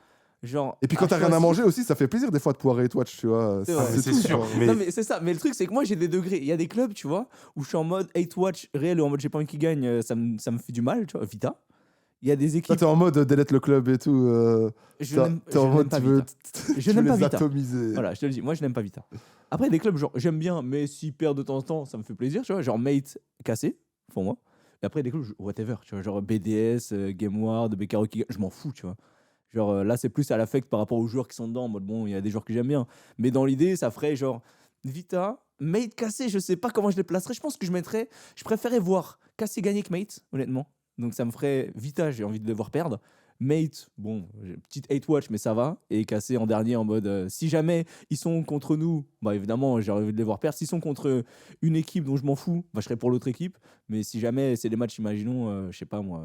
genre... Et puis, quand à t'as rien à choisir- manger aussi, ça fait plaisir des fois de pouvoir hate watch, tu vois. C'est vrai. C'est tout, sûr, genre. mais- Non mais c'est ça, mais le truc c'est que moi j'ai des degrés, il y a des clubs tu vois où je suis en mode hate watch réel ou en mode j'ai pas envie qu'ils gagnent, ça me fait du mal, tu vois, Vita. Il y a des Toi, équipes, t'es en mode delete le club et tout. je t'es n'aime t'es en je mode n'aime pas tu veux, Vita. tu Je veux n'aime pas les Vita. atomiser. Voilà, je te le dis, moi je n'aime pas Vita. Après il y a des clubs genre j'aime bien mais s'ils perdent de temps en temps, ça me fait plaisir, tu vois, genre Mate cassé pour moi. Et après il y a des clubs whatever, tu vois, genre BDS, GameWard, Beccaro qui gagne, je m'en fous, tu vois. Genre là c'est plus à l'affect par rapport aux joueurs qui sont dedans en mode bon, il y a des joueurs que j'aime bien, mais dans l'idée ça ferait genre Vita, Mate cassé, je sais pas comment je les placerais, je pense que je préférais voir cassé gagner que Mate, honnêtement. Donc ça me ferait Vita, j'ai envie de les voir perdre. Mate, bon, j'ai une petite 8 watch, mais ça va. Et cassé en dernier en mode si jamais ils sont contre nous, bah évidemment, j'ai envie de les voir perdre. S'ils sont contre une équipe dont je m'en fous, bah je serais pour l'autre équipe. Mais si jamais c'est des matchs, imaginons, je sais pas moi,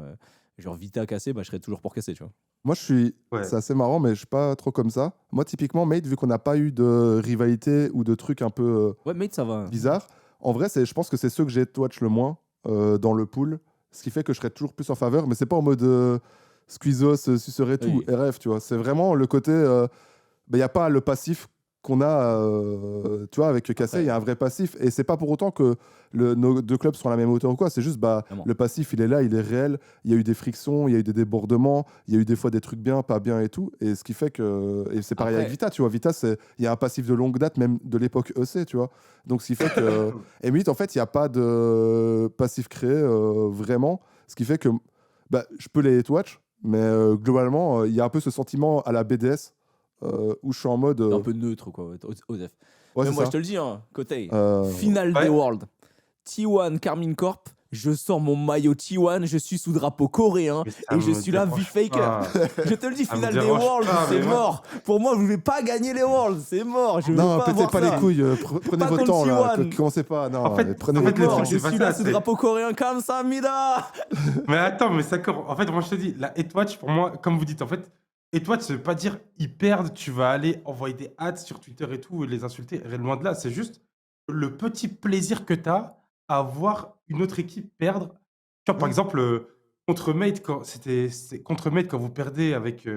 genre Vita cassé, bah je serais toujours pour casser, tu vois. Moi, je suis. Ouais. C'est assez marrant, mais je suis pas trop comme ça. Moi, typiquement, Mate, vu qu'on n'a pas eu de rivalité ou de trucs un peu Ouais, Mate, ça va. bizarres, en vrai, je pense que c'est ceux que j'ai watch le moins dans le pool. Ce qui fait que je serais toujours plus en faveur, mais c'est pas en mode Squeezos, sucerait tout, Oui. RF, tu vois. C'est vraiment le côté. Il n'y a pas le passif qu'on a, tu vois, avec Cassé, Après- il y a un vrai passif. Et c'est pas pour autant que nos deux clubs sont à la même hauteur ou quoi. C'est juste, Vraiment. le passif, il est là, il est réel. Il y a eu des frictions, il y a eu des débordements, il y a eu des fois des trucs bien, pas bien et tout. Et ce qui fait que. Et c'est pareil Après- avec Vita, tu vois. Vita, il y a un passif de longue date, même de l'époque EC, tu vois. Donc, ce qui fait que. Et Mythe, en fait, il n'y a pas de passif créé vraiment. Ce qui fait que je peux les hate watch, mais globalement, il y a un peu ce sentiment à la BDS où je suis en mode. Un peu neutre, quoi. Osef. Ouais, Mais c'est moi, je ça. te le dis, hein, Côté, Euh, finale Ouais. des Worlds. T1 Carmine Corp, je sors mon maillot T1, je suis sous drapeau coréen Mais ça et je me suis là, dérange V-Faker. pas. Je te le dis, Ça me finale des dérange Worlds, pas, c'est mais moi, mort. Pour moi, je ne vais pas gagner les Worlds, c'est mort. Je ne veux Non, pas pétez avoir pas ça. les couilles, prenez Pas votre contre temps là, T1. commencez pas, non, en fait, prenez en votre fait, le Mort, temps. truc, je c'est pas suis ça. là sous drapeau coréen comme ça, Mida. Mais attends, mais ça, en fait, moi, je te dis, la Hate-Watch, pour moi, comme vous dites, en fait, Hate-Watch, ça veut pas dire ils perdent, tu vas aller envoyer des hats sur Twitter et tout, et les insulter. Loin de là, c'est juste le petit plaisir que tu as à voir une autre équipe perdre. Tu vois, par Ouais. exemple, contre Mate, contre Mate, quand vous perdez avec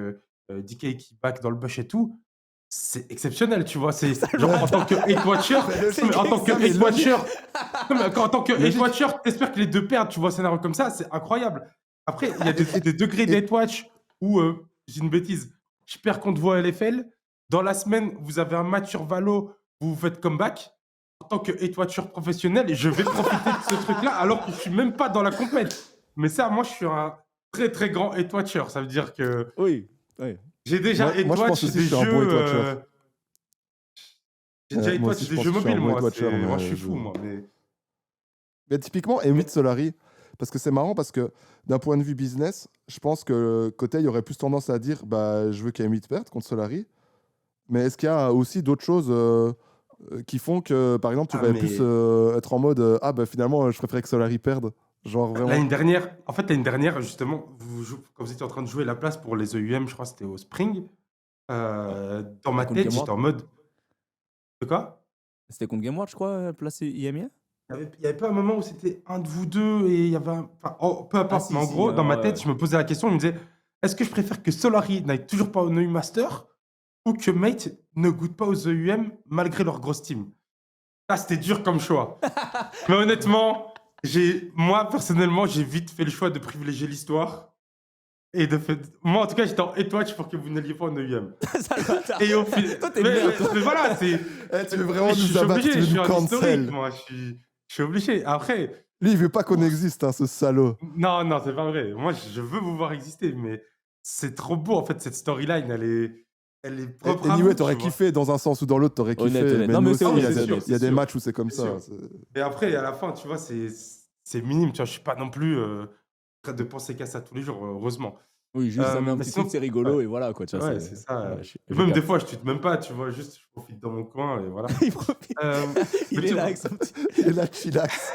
DK qui back dans le bush et tout, c'est exceptionnel, tu vois. C'est genre, en tant que Hate-Watcher, C'est mais en tant que ça, mais Hate-Watcher, non, mais en tant que Logique. Hate-Watcher, t'espères que les deux perdent, tu vois, un scénario comme ça, c'est incroyable. Après, il y a des degrés d'Hate-Watch où, j'ai une bêtise, je perds contre vous à LFL, dans la semaine, vous avez un match sur Valo, vous faites comeback, en tant que Hate-Watcher professionnel, et je vais profiter de ce truc-là alors que je suis même pas dans la compète. Mais ça, moi, je suis un très très grand Hate-Watcher, ça veut dire que Oui, oui. j'ai déjà Moi, je pense Hate-Watch aussi que des je suis un bon jeux... Hate-Watcher. J'ai déjà Moi Hate-Watch aussi, je des pense jeux que je suis un mobiles, bon moi. Hate-Watcher, Moi, je mais suis fou, moi. Mais... Mais typiquement, Emit Solari, parce que c'est marrant, parce que d'un point de vue business, je pense que Coteil aurait plus tendance à dire bah, je veux qu'Emit perde contre Solari. Mais est-ce qu'il y a aussi d'autres choses qui font que, par exemple, tu Ah, vas mais plus être en mode ah bah finalement, je préférais que Solari perde. Genre vraiment. l'année dernière, en fait, l'année dernière, justement, quand vous étiez en train de jouer la place pour les EUM, je crois que c'était au Spring, dans ma Contre tête, Game j'étais World. en mode... De quoi? C'était contre Game World, je crois, placé IMIA. Il y avait pas un moment où c'était un de vous deux et il y avait un... Enfin, peu importe, si, mais en si, gros, dans ma ouais, tête, ouais. je me posais la question, je me disais, est-ce que je préfère que Solari n'aille toujours pas au EU Master ou que Mate ne goûte pas aux EUM malgré leur grosse team? Là, c'était dur comme choix. Mais honnêtement, moi, personnellement, j'ai vite fait le choix de privilégier l'histoire. Et de fait... Moi, en tout cas, j'étais en Hate-Watch pour que vous n'alliez pas en 9ème. Sale bâtard. Et au final... Toi, t'es bien, toi. mais voilà, c'est... Eh, tu veux vraiment je suis nous abattre, obligé, tu je veux suis nous un historique, cancel. moi. Je suis obligé. Après... Lui, il veut pas qu'on existe, hein, ce salaud. Non, non, c'est pas vrai. Moi, je veux vous voir exister, mais c'est trop beau, en fait, cette storyline. Elle est propre à Anyway, vous, t'aurais tu vois. kiffé dans un sens ou dans l'autre, t'aurais kiffé. Honnête. Mais Non, nous mais c'est aussi, honnête, il y a c'est des- honnête, il y a c'est des sûr. matchs où c'est comme C'est ça. sûr. Et après, à la fin, tu vois, c'est minime. Tu vois, je suis pas non plus en train de penser qu'à ça tous les jours, heureusement. Oui, juste ça met un Mais petit sinon, truc, c'est rigolo et voilà quoi. Tu vois, ouais, c'est ça. ouais, Et même des fois, je tweete même pas, tu vois, juste je profite dans mon coin et voilà. il profite. Euh, Il mais est tu là vois, avec son petit, Il est là, chillax.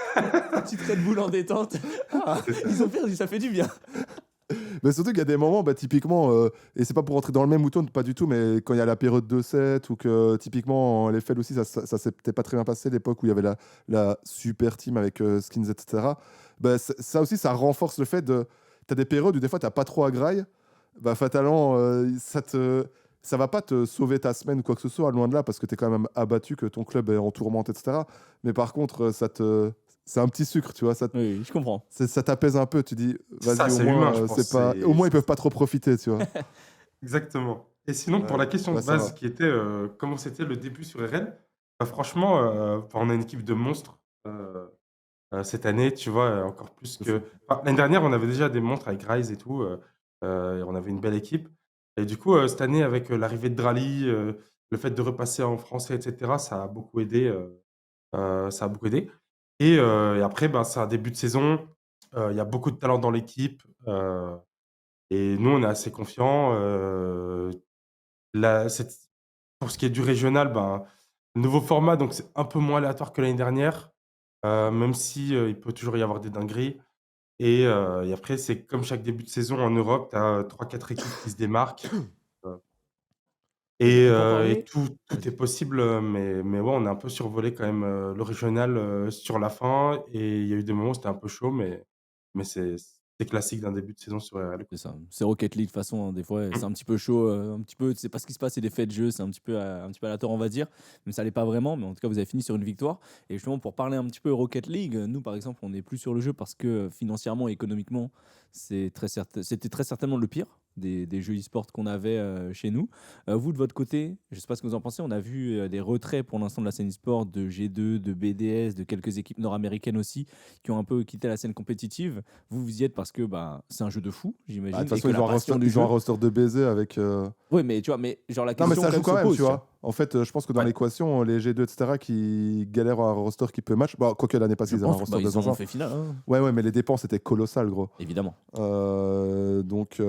petite Red Bull en détente. Ah, c'est ça. ils ont perdu, ça fait du bien. Mais surtout qu'il y a des moments, bah, typiquement, et c'est pas pour rentrer dans le même mouton, pas du tout, mais quand il y a la période de 7 ou que typiquement en LFL aussi, ça s'était pas très bien passé, l'époque où il y avait la super team avec Skins, etc. Bah, ça aussi, ça renforce le fait de. T'as des périodes où des fois t'as pas trop à graille, bah, fatalement, ça va pas te sauver ta semaine ou quoi que ce soit, loin de là, parce que t'es quand même abattu, que ton club est en tourmente, etc. Mais par contre, c'est un petit sucre, tu vois, Oui, je comprends. ça t'apaise un peu, tu dis, C'est ça, vas-y, au c'est moins, humain, je pense, au moins ils peuvent pas trop profiter, tu vois. Exactement. Et sinon, pour la question Ouais, de ça base va. qui était comment c'était le début sur RL, bah, franchement, on a une équipe de monstres cette année, tu vois, encore plus De que. fou. Enfin, l'année dernière, on avait déjà des monstres avec Rise et tout, et on avait une belle équipe. Et du coup, cette année, avec l'arrivée de Drali, le fait de repasser en français, etc., ça a beaucoup aidé. Ça a beaucoup aidé. Et après, bah, c'est un début de saison. Il y a beaucoup de talent dans l'équipe. Et nous, on est assez confiants. Pour ce qui est du régional, ben, nouveau format, donc c'est un peu moins aléatoire que l'année dernière, même si il peut toujours y avoir des dingueries. Et après, c'est comme chaque début de saison en Europe, tu as 3-4 équipes qui se démarquent. euh, Et pour et parler. tout est possible, mais ouais, on a un peu survolé quand même le régional sur la fin. Et il y a eu des moments où c'était un peu chaud, mais c'est classique d'un début de saison sur RL. C'est ça. C'est Rocket League de toute façon. Des fois, c'est un petit peu chaud, un petit peu. C'est pas ce qui se passe, c'est des faits de jeu, c'est un petit peu aléatoire, on va dire. Mais ça l'est pas vraiment. Mais en tout cas, vous avez fini sur une victoire. Et justement, pour parler un petit peu Rocket League, nous, par exemple, on n'est plus sur le jeu parce que financièrement et économiquement, c'était très certainement le pire des jeux e-sport qu'on avait chez nous. Vous, de votre côté, je sais pas ce que vous en pensez. On a vu des retraits pour l'instant de la scène e-sport, de G2, de BDS, de quelques équipes nord-américaines aussi qui ont un peu quitté la scène compétitive. Vous y êtes parce que bah, c'est un jeu de fou, j'imagine. Bah, de toute et façon, que la passion du ils ont un jeu. roster de baiser avec. Oui, mais tu vois, mais genre la Non, mais question ça joue quand se même, pose, tu vois. En fait, je pense que dans Ouais. l'équation, les G2, etc., qui galèrent à un roster qui peut match. Bon, quoique l'année passée, Je ils avaient un pense roster de ils ont 500. fait finale, hein, Ouais, mais les dépenses étaient colossales, gros. évidemment. Donc,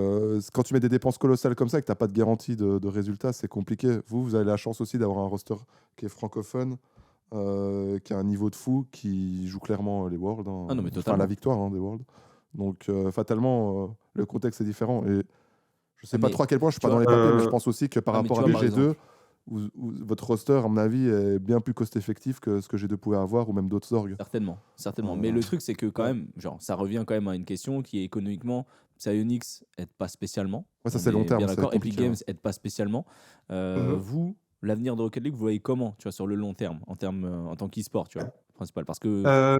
quand tu mets des dépenses colossales comme ça et que tu n'as pas de garantie de résultat, c'est compliqué. Vous avez la chance aussi d'avoir un roster qui est francophone, qui a un niveau de fou, qui joue clairement les Worlds, Ah non, mais enfin la totalement. victoire des Worlds. Donc, fatalement, le contexte est différent. Et je sais Ah, pas mais trop à quel point, je suis tu pas dans vois, les papiers, mais je Euh, pense aussi que par ah, mais rapport tu à vois, des par G2, exemple, votre roster, à mon avis, est bien plus cost-effectif que ce que G2 pouvait avoir ou même d'autres orgs. certainement, certainement. Mais Euh, le truc, c'est que quand ouais. même, genre, ça revient quand même à une question qui est économiquement, Psyonix aide pas spécialement. ouais, ça, On c'est long est terme, bien c'est d'accord. Epic compliqué. Ouais. Games aide pas spécialement. Mhm. Vous, l'avenir de Rocket League, vous voyez comment, tu vois, sur le long terme, en tant qu'e-sport, tu vois, principal. Parce que Euh,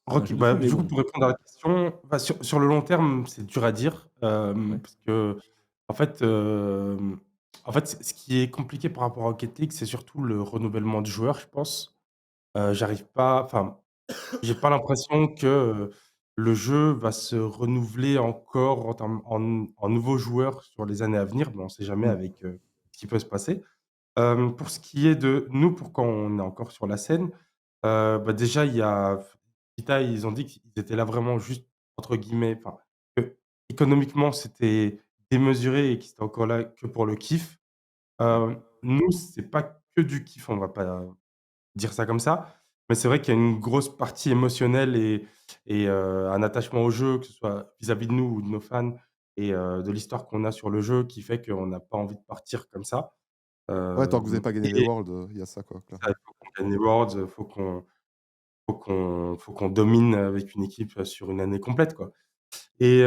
c'est un jeu de fou, mais Du coup, bon. pour répondre à la question, sur le long terme, c'est dur à dire. Ouais. Parce que, en fait, ce qui est compliqué par rapport à Rocket League, c'est surtout le renouvellement de joueurs, je pense. J'arrive pas, enfin, j'ai pas l'impression que le jeu va se renouveler encore en nouveaux joueurs sur les années à venir, mais on sait jamais Mm. avec ce qui peut se passer. Pour ce qui est de nous, pour quand on est encore sur la scène, déjà, il y a Vita, ils ont dit qu'ils étaient là vraiment juste, entre guillemets, enfin, que économiquement, c'était démesuré et qu'ils étaient encore là que pour le kiff. Ouais. Nous, c'est pas que du kiff, on va pas dire ça comme ça, mais c'est vrai qu'il y a une grosse partie émotionnelle et un attachement au jeu, que ce soit vis-à-vis de nous ou de nos fans et de l'histoire qu'on a sur le jeu qui fait qu'on n'a pas envie de partir comme ça. Ouais, tant que vous n'avez pas gagné les Et Worlds, il y a ça, quoi, ça, clairement. il faut qu'on gagne les Worlds, faut qu'on domine avec une équipe sur une année complète, quoi. Et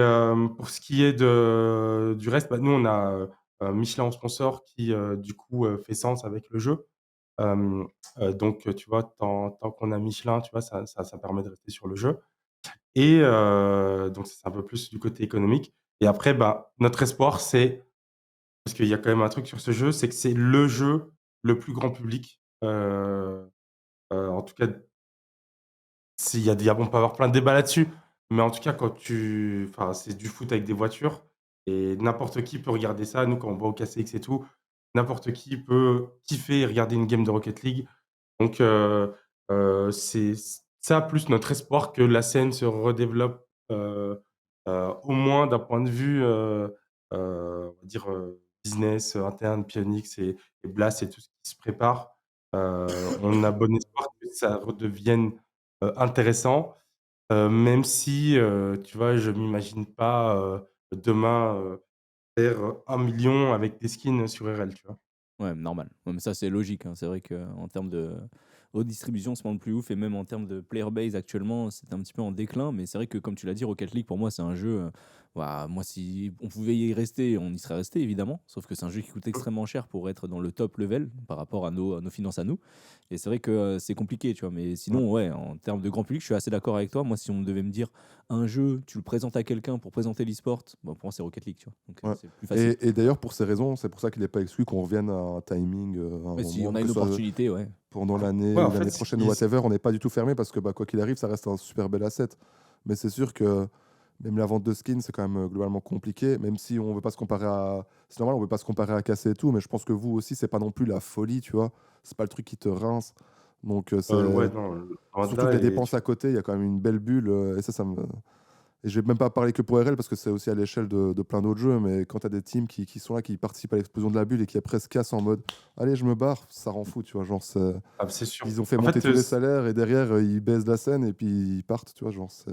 pour ce qui est du reste, nous, on a Michelin en sponsor qui, du coup, fait sens avec le jeu. Hem, donc, tu vois, tant qu'on a Michelin, tu vois, ça permet de rester sur le jeu et donc c'est un peu plus du côté économique et après, notre espoir, c'est parce qu'il y a quand même un truc sur ce jeu, c'est que c'est le jeu le plus grand public, en tout cas, on peut avoir plein de débats là-dessus, mais en tout cas, enfin, c'est du foot avec des voitures et n'importe qui peut regarder ça. Nous, quand on va au KCX et tout, n'importe qui peut kiffer et regarder une game de Rocket League. Donc, c'est ça plus notre espoir que la scène se redéveloppe, au moins d'un point de vue, on va dire, business, interne, Pionix et Blast et tout ce qui se prépare. On a bon espoir que ça redevienne, intéressant, même si, tu vois, je m'imagine pas, demain, faire 1 000 000 avec des skins sur RL, tu vois? Ouais, normal. Ouais, mais ça, c'est logique, hein. C'est vrai qu'en termes de redistribution, c'est pas le plus ouf. Et même en termes de player base, actuellement, c'est un petit peu en déclin. Mais c'est vrai que, comme tu l'as dit, Rocket League, pour moi, c'est un jeu. Ouah, moi, si on pouvait y rester, on y serait resté, évidemment. Sauf que c'est un jeu qui coûte extrêmement cher pour être dans le top level par rapport à nos finances à nous. Et c'est vrai que c'est compliqué, tu vois. Mais Ouais. sinon, ouais, en termes de grand public, je suis assez d'accord avec toi. Moi, si on devait me dire un jeu, tu le présentes à quelqu'un pour présenter l'e-sport, bon, pour moi, c'est Rocket League, tu vois. Donc, Ouais. c'est plus facile. Et d'ailleurs, pour ces raisons, c'est pour ça qu'il n'est pas exclu qu'on revienne à un timing à un Mais si on moment, a que une ce soit opportunité, ouais. pendant l'année Ouais, ou en fait, l'année prochaine ou whatever, on n'est pas du tout fermé parce que quoi qu'il arrive, ça reste un super bel asset. Mais c'est sûr que même la vente de skins, c'est quand même globalement compliqué, même si on veut pas se comparer à... C'est normal, on veut pas se comparer à Cassé et tout, mais je pense que vous aussi, c'est pas non plus la folie, tu vois. C'est pas le truc qui te rince. Donc ouais, c'est... non, loin de Sur toutes là les et dépenses à côté, il y a quand même une belle bulle. Et ça me... Et je vais même pas parler que pour RL parce que c'est aussi à l'échelle de plein d'autres jeux, mais quand tu as des teams qui sont là, qui participent à l'explosion de la bulle et qui après se cassent en mode allez, je me barre, ça rend fou, tu vois. Genre, c'est sûr. ils ont fait En monter fait, tous les salaires et derrière, ils baissent la scène et puis ils partent, tu vois. Genre, c'est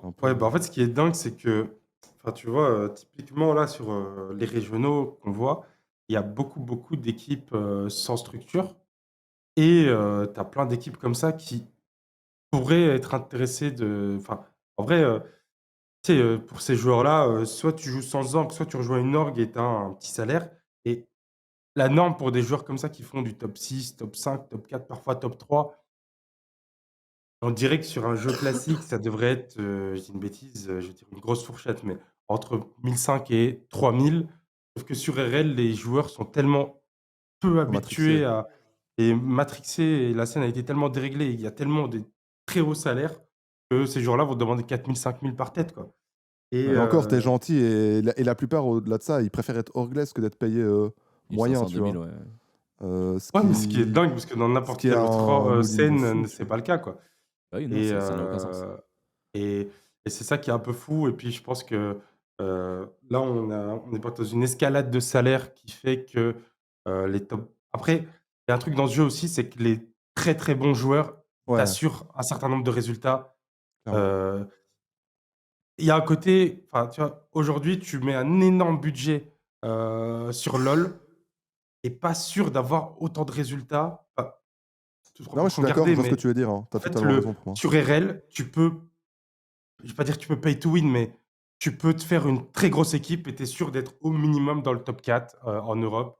un peu. ouais, en fait, ce qui est dingue, c'est que, enfin, tu vois, typiquement là sur, les régionaux qu'on voit, il y a beaucoup, beaucoup d'équipes, sans structure et tu as plein d'équipes comme ça qui pourraient être intéressées enfin, en vrai, tu sais, pour ces joueurs-là, soit tu joues sans org, soit tu rejoins une org et tu as un petit salaire et la norme pour des joueurs comme ça qui font du top 6, top 5, top 4, parfois top 3. On dirait que sur un jeu classique, ça devrait être, je dis une bêtise, je vais dire une grosse fourchette, mais entre 1 500 et 3 000. Sauf que sur RL, les joueurs sont tellement peu Matrixé. habitués à et matrixés et la scène a été tellement déréglée, il y a tellement de très hauts salaires que ces joueurs-là vont demander 4 000, 5 000 par tête, quoi et Et encore, t'es gentil et la plupart, au-delà de ça, ils préfèrent être orgless que d'être payés moyen, 1500, tu vois. 2000, ouais. Ce Ouais, mais ce qui est qui, dingue, parce que dans ce n'importe qui est quelle autre un volume de scène, fou, tu c'est vois. pas le cas, quoi. Bah oui, non, Et, ça n'a aucun sens. euh, et, et c'est ça qui est un peu fou. Et puis, je pense que là, on est pas dans une escalade de salaire qui fait que les top. Après, il y a un truc dans ce jeu aussi, c'est que les très très bons joueurs Ouais, t'assurent un certain nombre de résultats. clairement. Euh, Il y a un côté, enfin, tu vois, aujourd'hui, tu mets un énorme budget sur LoL et pas sûr d'avoir autant de résultats. Enfin, toute Non, mais je suis proportion d'accord, je gardée, vois ce que mais tu veux dire, hein. en T'as fait, totalement raison pour moi. sur RL, je vais pas dire que tu peux pay to win, mais tu peux te faire une très grosse équipe et tu es sûr d'être au minimum dans le top 4 en Europe.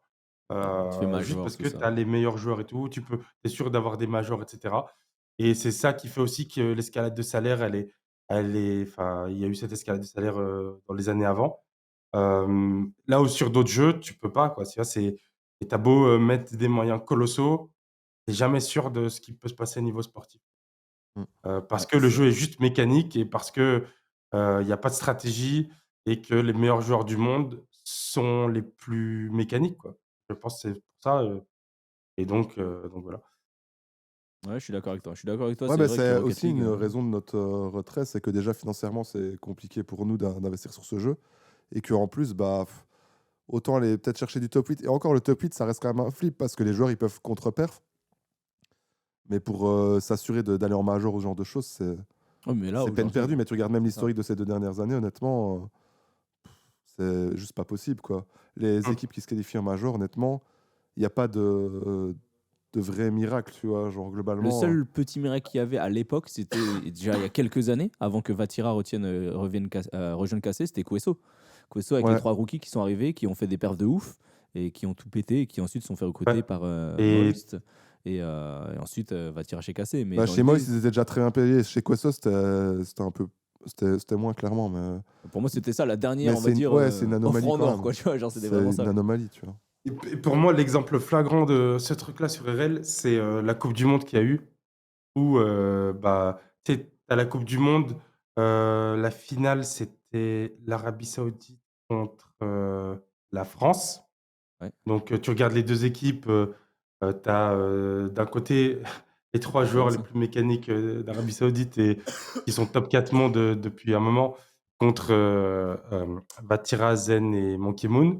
Tu fais Juste major, parce tout que tu ça. as les meilleurs joueurs et tout, tu es sûr d'avoir des majors, etc. Et c'est ça qui fait aussi que l'escalade de salaire, enfin, il y a eu cette escalade de salaire dans les années avant. Là où sur d'autres jeux, tu peux pas, quoi. Et t'as beau mettre des moyens colossaux, t'es jamais sûr de ce qui peut se passer au niveau sportif. Mm. Parce Ouais, que le c'est jeu est vrai. juste mécanique et parce que il y a pas de stratégie et que les meilleurs joueurs du monde sont les plus mécaniques, quoi. Je pense que c'est pour ça, et donc voilà. Ouais, je suis d'accord avec toi. Je suis d'accord avec toi. Ouais, C'est bah, vrai que c'est Rocket aussi League. une raison de notre retrait, c'est que déjà financièrement, c'est compliqué pour nous d'investir sur ce jeu. Et qu'en plus, bah, autant aller peut-être chercher du top 8. Et encore, le top 8, ça reste quand même un flip parce que les joueurs, ils peuvent contre-perf. Mais pour s'assurer d'aller en major ou ce genre de choses, Oh, mais là, c'est peine aujourd'hui, perdue. Mais tu regardes même c'est ça. l'historique de ces 2 dernières années, honnêtement, c'est juste pas possible, quoi. Les Mmh. équipes qui se qualifient en major, honnêtement, il n'y a pas de vrai miracle, tu vois. Genre, Le globalement, seul petit miracle qu'il y avait à l'époque, c'était déjà il y a quelques années, avant que Vatira rejoigne Cassé, c'était Queso. Queso avec les ouais. 3 rookies qui sont arrivés, qui ont fait des perfs de ouf et qui ont tout pété et qui ensuite se sont fait Ouais. recruter par Et Moist et ensuite Vatira chez Cassé. Mais Bah, dans chez moi, l'idée, ils étaient déjà très bien payés. Chez Queso, c'était un peu. C'était moins, clairement. pour moi, c'était ça la dernière, Mais on va dire, ouais, c'est une offre anomalie en quand or, même. quoi. Tu vois, genre, c'était C'est vraiment une ça. anomalie, tu vois. et pour moi, l'exemple flagrant de ce truc-là sur RL, c'est la Coupe du Monde qu'il y a eu où, bah, tu sais, tu la Coupe du monde, la finale, c'était l'Arabie Saoudite contre la France. Ouais, Donc, tu regardes les 2 équipes, tu as, d'un côté, les 3 joueurs les Influence. plus mécaniques, d'Arabie Saoudite et qui sont top 4 monde, depuis un moment contre, Batira, Zen et Monkey Moon.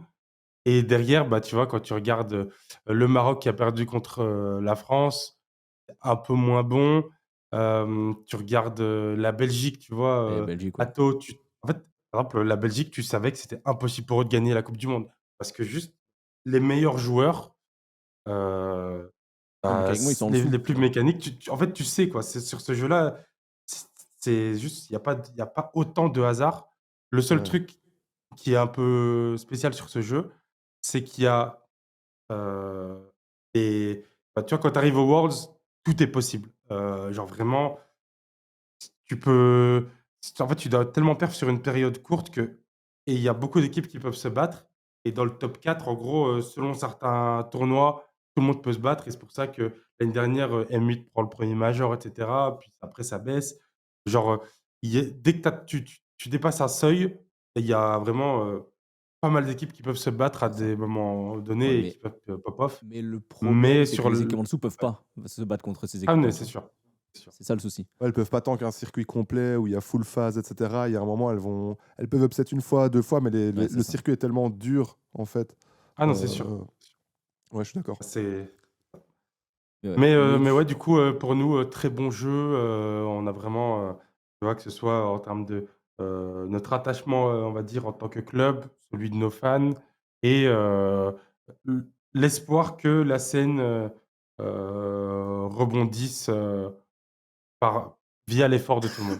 Et derrière, bah, tu vois, quand tu regardes, le Maroc qui a perdu contre, la France, un peu moins bon. Tu regardes, la Belgique, tu vois, Et Belgique, ouais. Atto, en fait, par exemple, la Belgique, tu savais que c'était impossible pour eux de gagner la coupe du monde parce que juste les meilleurs joueurs, heu, Ouais, bah, mécaniquement, ils sont en les dessous, plus tu vois. mécaniques, en fait, tu sais, quoi. C'est sur ce jeu-là, c'est juste, il y a pas autant de hasard. Le seul Ouais. truc qui est un peu spécial sur ce jeu, c'est qu'il y a Heu et bah, tu vois, quand tu arrives aux Worlds, tout est possible. Genre vraiment, tu peux en fait, tu dois tellement perf sur une période courte que et il y a beaucoup d'équipes qui peuvent se battre et dans le top 4, en gros, selon certains tournois, tout le monde peut se battre et c'est pour ça que l'année dernière, M8 prend le premier major et cetera, puis après ça baisse. Genre, il y a dès que tu dépasses un seuil, il y a vraiment, pas mal d'équipes qui peuvent se battre à C'est ça. des moments Ouais, donnés et qui peuvent, pop off. mais le problème, Mais c'est que sur les équipes en l dessous peuvent ouais. pas se battre contre ces Ah mais équipes-là, tu c'est vois. sûr, c'est sûr. C'est ça le souci. Ouais, elles peuvent pas tant qu'un circuit complet où il y a full phase, etc. Il y a un moment, elles peuvent upset une fois, 2 fois, mais Ouais, c'est le ça. circuit est tellement dur, en fait. Ah non, c'est sûr. Euh, Ouais, je suis d'accord. C'est Mais ouais, mais mais ouais, du coup, pour nous, très bon jeu, on a vraiment, tu vois, que ce soit en termes de, notre attachement, on va dire en tant que club, celui de nos fans et l'espoir que la scène, rebondisse, par via l'effort de tout le monde.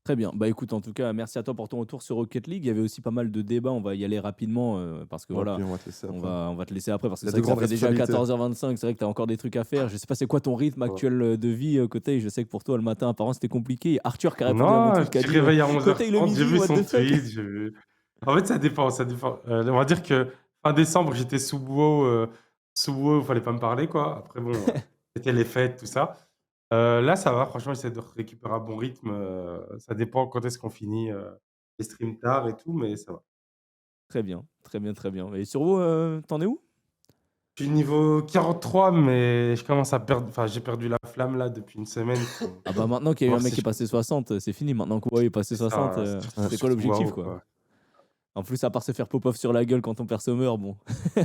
très bien. Bah écoute, en tout cas, merci à toi pour ton retour sur Rocket League. Il y avait aussi pas mal de débats. On va y aller rapidement parce que Ouais, voilà, puis on va te laisser après. on va te laisser après parce que Il y a c'est de vrai que ça grandes fait déjà responsabilités. 14h25. C'est vrai que tu as encore des trucs à faire. Je sais pas c'est quoi ton rythme Ouais. actuel de vie côté. Je sais que pour toi, le matin, apparemment, c'était compliqué. Arthur qui a répondu à mon Non, tweet qui a petit dit réveil à côté le 11h30, j'ai midi, vu what son the fuck. tweet, j'ai vu en fait, ça dépend, ça dépend. On va dire que fin décembre, j'étais sous WoW, fallait pas me parler, quoi. Après bon, c'était les fêtes, tout ça. Là, ça va, franchement, j'essaie de récupérer un bon rythme, ça dépend quand est-ce qu'on finit, les streams tard et tout, mais ça va. Très bien, très bien, très bien. Et sur vous, t'en es où? Je suis niveau 43, mais je commence à perdre. Enfin, j'ai perdu la flamme là depuis une semaine. Faut Ah bah maintenant qu'il y a eu un voir mec si qui est je passé continue. 60, c'est fini. Maintenant que Huawei est passé C'est 60, ça, Ouais. c'est quoi surtout l'objectif, Waouh, quoi? quoi. En plus, à part se faire pop-off sur la gueule quand ton perso meurt, bon. Mais ouais,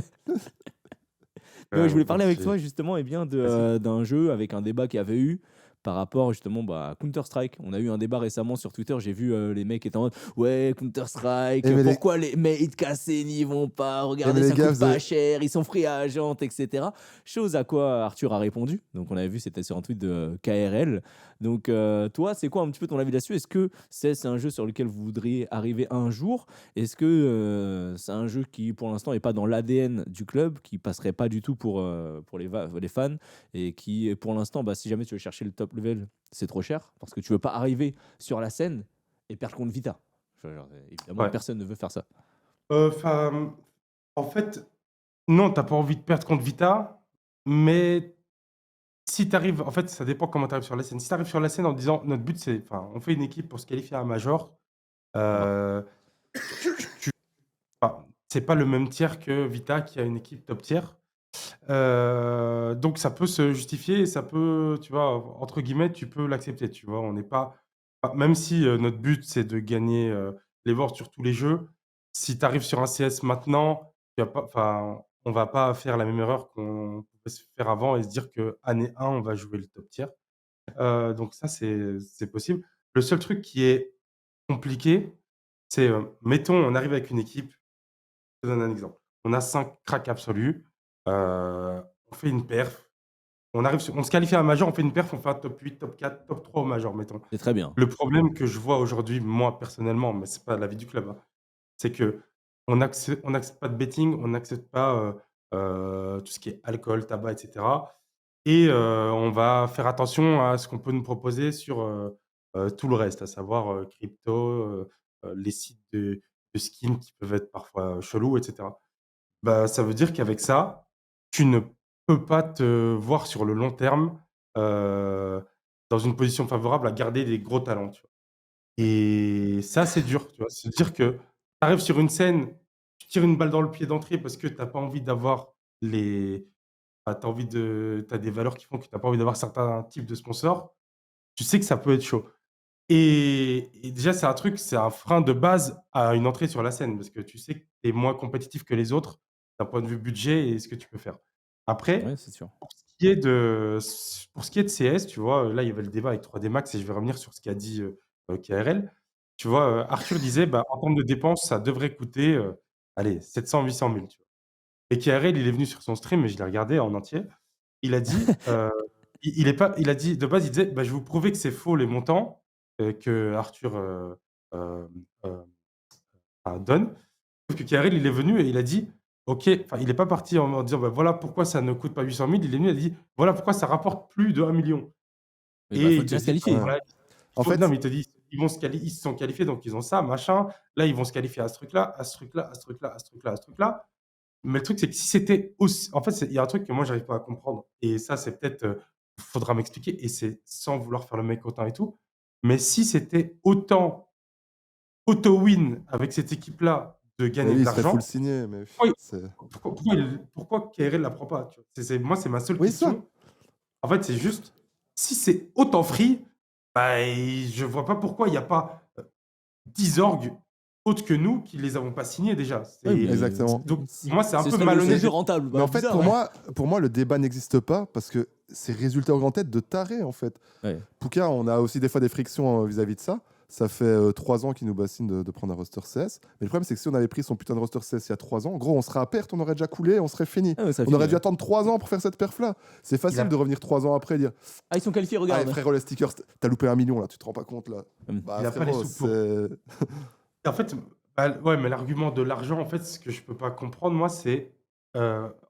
je Ouais, voulais donc parler avec toi j'ai. justement et bien Vas-y. d'un jeu avec un débat qu'il y avait eu par rapport justement à Counter-Strike. On a eu un débat récemment sur Twitter, j'ai vu les mecs étant en mode ouais, Counter-Strike, Et mais les, pourquoi les mates cassés n'y vont pas, et mais regardez, les ça gars, coûte vous pas avez- cher, ils sont free agent, etc. Chose à quoi Arthur a répondu. Donc on avait vu, c'était sur un tweet de KRL. Donc toi, c'est quoi un petit peu ton avis là-dessus? Est-ce que c'est un jeu sur lequel vous voudriez arriver un jour? Est-ce que c'est un jeu qui, pour l'instant, n'est pas dans l'ADN du club, qui passerait pas du tout pour les fans, et qui, pour l'instant, bah, si jamais tu veux chercher le top level, c'est trop cher, parce que tu veux pas arriver sur la scène et perdre contre Vita. Enfin, genre, évidemment, Ouais. personne ne veut faire ça. Enfin, en fait, non, t'as pas envie de perdre contre Vita, mais si tu arrives, en fait, ça dépend comment tu arrives sur la scène. Si tu arrives sur la scène en disant notre but, c'est, enfin, on fait une équipe pour se qualifier à un Major, Ah, euh, enfin, c'est pas le même tiers que Vita qui a une équipe top tier. Donc ça peut se justifier et ça peut, tu vois, entre guillemets, tu peux l'accepter, tu vois. On n'est pas, enfin, même si notre but c'est de gagner les worlds sur tous les jeux, si tu arrives sur un CS maintenant, tu vas pas, enfin, on va pas faire la même erreur qu'on pouvait se faire avant et se dire que année 1, on va jouer le top tier. Donc ça, c'est possible. Le seul truc qui est compliqué, c'est, mettons, on arrive avec une équipe, je te donne un exemple. On a 5 cracks absolus, on fait une perf, on se qualifie à un major, on fait une perf, on fait un top 8, top 4, top 3 au major, mettons. c'est très bien. Le problème que je vois aujourd'hui, moi, personnellement, mais c'est pas l'avis du club, hein, c'est qu'on n'accepte pas de betting, on n'accepte pas, tout ce qui est alcool, tabac et cetera et on va faire attention à ce qu'on peut nous proposer sur, tout le reste, à savoir, crypto, les sites de skins qui peuvent être parfois chelous et cetera. Bah, ça veut dire qu'avec ça, tu ne peux pas te voir sur le long terme, heu, dans une position favorable à garder des gros talents, tu vois? Et ça, c'est dur, tu vois? Se dire que tu arrives sur une scène, tu tires une balle dans le pied d'entrée parce que tu as pas envie d'avoir les tu as envie de tu as des valeurs qui font que tu as pas envie d'avoir certains types de sponsors, tu sais que ça peut être chaud. Et déjà, c'est un frein de base à une entrée sur la scène parce que tu sais que tu es moins compétitif que les autres d'un point de vue budget et ce que tu peux faire. Ouais, Après, c'est sûr. pour ce qui est de CS, tu vois, là, il y avait le débat avec 3D Max et je vais revenir sur ce qu'a dit, KRL. Tu vois, Arthur disait: «Bah, en termes de dépenses, ça devrait coûter, allez 700-800 000», tu vois? Et KRL, il est venu sur son stream et je l'ai regardé en entier. Il a dit, il est pas il a dit de base, il disait: «Bah, je vais vous prouver que c'est faux les montants, que Arthur, hem, heu, donne». Sauf que KRL, il est venu et il a dit: «OK», enfin, il est pas parti en disant: «Bah, voilà pourquoi ça ne coûte pas 800 000». Il est venu, il a dit: «Voilà pourquoi ça rapporte plus de 1 million». Mais bah, Et faut il te déjà se dit: «Bah, qualifier. ouais. voilà, il En faut», non, fait, mais il te dit: «Ils se sont qualifiés, donc ils ont ça, machin. Là, ils vont se qualifier à ce truc-là, à ce truc-là, à ce truc-là, à ce truc-là, à ce truc-là». Mais le truc, c'est que si c'était aussi, en fait, il y a un truc que moi, j'arrive pas à comprendre et ça, c'est peut-être, faudra m'expliquer et c'est sans vouloir faire le mec autant et tout. Mais si c'était autant auto-win avec cette équipe-là de mais gagner oui, de il serait full l'argent, signé, mais pourquoi c'est. pourquoi KRL la prend pas, tu vois? C'est moi, c'est ma seule Oui, ça. question. En fait, c'est juste, si c'est autant free, bah, je vois pas pourquoi il y a pas, 10 orgs autres que nous qui les avons pas signés déjà. Oui, Exactement. Donc pour moi, c'est un ce peu serait le seul malhonnête jeu de. rentable. Mais Bah, en fait, bizarre, ouais. pour moi, le débat n'existe pas parce que c'est résultat en tête de taré, en fait. Ouais. Pouka, on a aussi des fois des frictions vis-à-vis de ça. Ça fait 3 ans qu'il nous bassine de prendre un roster CS. Mais le problème, c'est que si on avait pris son putain de roster CS il y a 3 ans, gros, on serait à perte, on aurait déjà coulé, on serait fini. Ah, ouais, ça On aurait finit, dû ouais. attendre 3 ans pour faire cette perf-là. C'est Il facile a de revenir 3 ans après et dire Ah, ils sont qualifiés, ah, regarde. frérot, les stickers, t'as loupé 1 million là, tu te rends pas compte là. Hum. Bah, il a pas les frérot, sous pour. c'est. En fait, bah, ouais, mais l'argument de l'argent, en fait, ce que je peux pas comprendre, moi, c'est,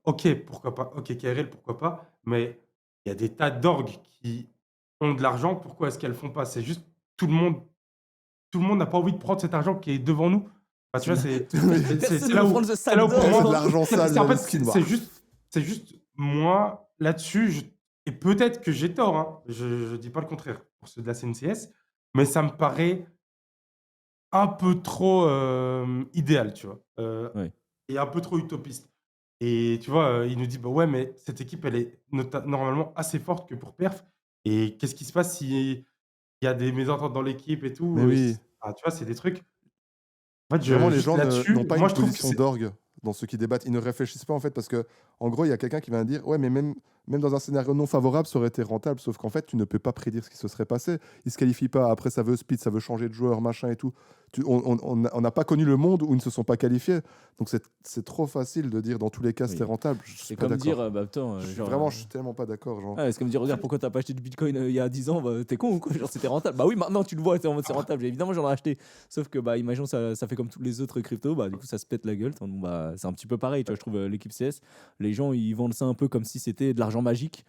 OK, pourquoi pas? OK, KRL, pourquoi pas? Mais il y a des tas d'orgues qui ont de l'argent, pourquoi est-ce qu'elles font pas? C'est juste tout le monde tout le monde n'a pas envie de prendre cet argent qui est devant nous. Enfin, tu vois, Personne c'est ne veut là où prendre ce c'est là sac où pour d'or C'est moi de devant nous. l'argent sale, en le fait, skin, bah. c'est juste moi, là-dessus, et peut-être que j'ai tort, hein, je dis pas le contraire pour ceux de la CNCS, mais ça me paraît un peu trop, idéal, tu vois? Ouais. Et un peu trop utopiste. Et tu vois, il nous dit: «Bah, ouais, mais cette équipe, elle est normalement assez forte que pour perf et qu'est-ce qui se passe si il y a des mésententes dans l'équipe et Mais tout?» oui. Tu vois, c'est des trucs en fait, Vraiment, je les juste gens n'ont là-dessus, pas moi, une je trouve que position c'est d'orgue dans ceux qui débattent. Ils ne réfléchissent pas, en fait, parce que en gros, il y a quelqu'un qui va dire: «Ouais, mais même dans un scénario non favorable, ça aurait été rentable». Sauf qu'en fait, tu ne peux pas prédire ce qui se serait passé. Ils se qualifient pas, après ça veut split, ça veut changer de joueur, machin et tout. On n'a pas connu le monde où ils ne se sont pas qualifiés. Donc c'est trop facile de dire dans tous les cas c'était Oui. rentable. Je suis C'est pas comme dire, d'accord. bah, attends, Je suis tellement pas d'accord, genre. ouais, c'est comme dire: en «Regarde, fait, pourquoi t'as pas acheté du bitcoin, il y a 10 ans? Bah, tu con ou quoi? Genre, c'était rentable». Bah oui, maintenant tu le vois, tu en mode: «C'est après rentable». Évidemment, j'en ai acheté. Sauf que, bah, imaginons ça fait comme toutes les autres cryptos, bah, du coup, ça se pète la gueule. Bon, bah, c'est un petit peu pareil, tu vois? Je trouve, l'équipe CS, les gens, ils vendent ça un peu comme si c'était de l'argent magique.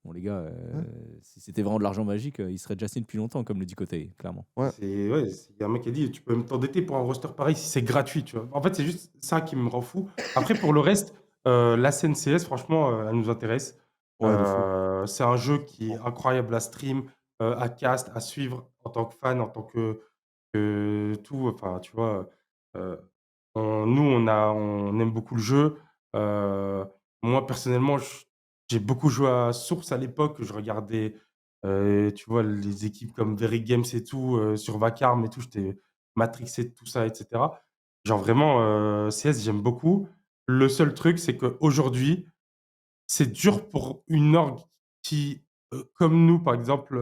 Bon, les gars, Ouais, si c'était vraiment de l'argent magique, ils seraient déjà signés depuis longtemps, comme le dit Côté, clairement. ouais. c'est ouais, il y a un mec qui a dit: «Tu peux même t'endetter pour un roster pareil si c'est gratuit», tu vois? En fait, c'est juste ça qui me rend fou. Après pour le reste, la scène CS franchement, elle nous intéresse. Ouais, de fou. C'est un jeu qui est Franchement. incroyable à stream, à cast, à suivre en tant que fan, en tant que tout, enfin, tu vois? Heu, on aime beaucoup le jeu. Heu, Moi personnellement, j'ai beaucoup joué à Source à l'époque. Je regardais, tu vois, les équipes comme Very Games et tout, sur Vacarme et tout, j'étais matrixé de tout ça et cetera. Genre vraiment, CS, j'aime beaucoup. Le seul truc, c'est qu'aujourd'hui, c'est dur pour une org qui, comme nous, par exemple,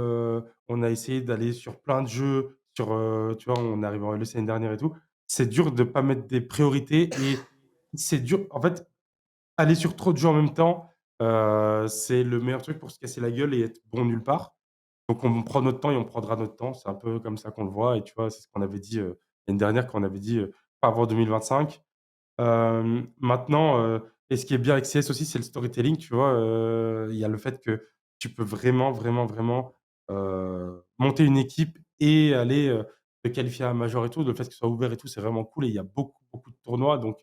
on a essayé d'aller sur plein de jeux, tu vois, on est arrivé en LEC l'année dernière et tout. C'est dur de pas mettre des priorités et c'est dur en fait, aller sur trop de jeux en même temps, c'est le meilleur truc pour se casser la gueule et être bon nulle part. Donc on prend notre temps et on prendra notre temps. C'est un peu comme ça qu'on le voit et tu vois, c'est ce qu'on avait dit, l'année dernière quand on avait dit, pas avant 2025. Maintenant, et ce qui est bien avec CS aussi, c'est le storytelling, tu vois? Il y a le fait que tu peux vraiment, vraiment, vraiment, monter une équipe et aller, te qualifier à un major et tout. Le fait que ce soit ouvert et tout, c'est vraiment cool et il y a beaucoup, beaucoup de tournois donc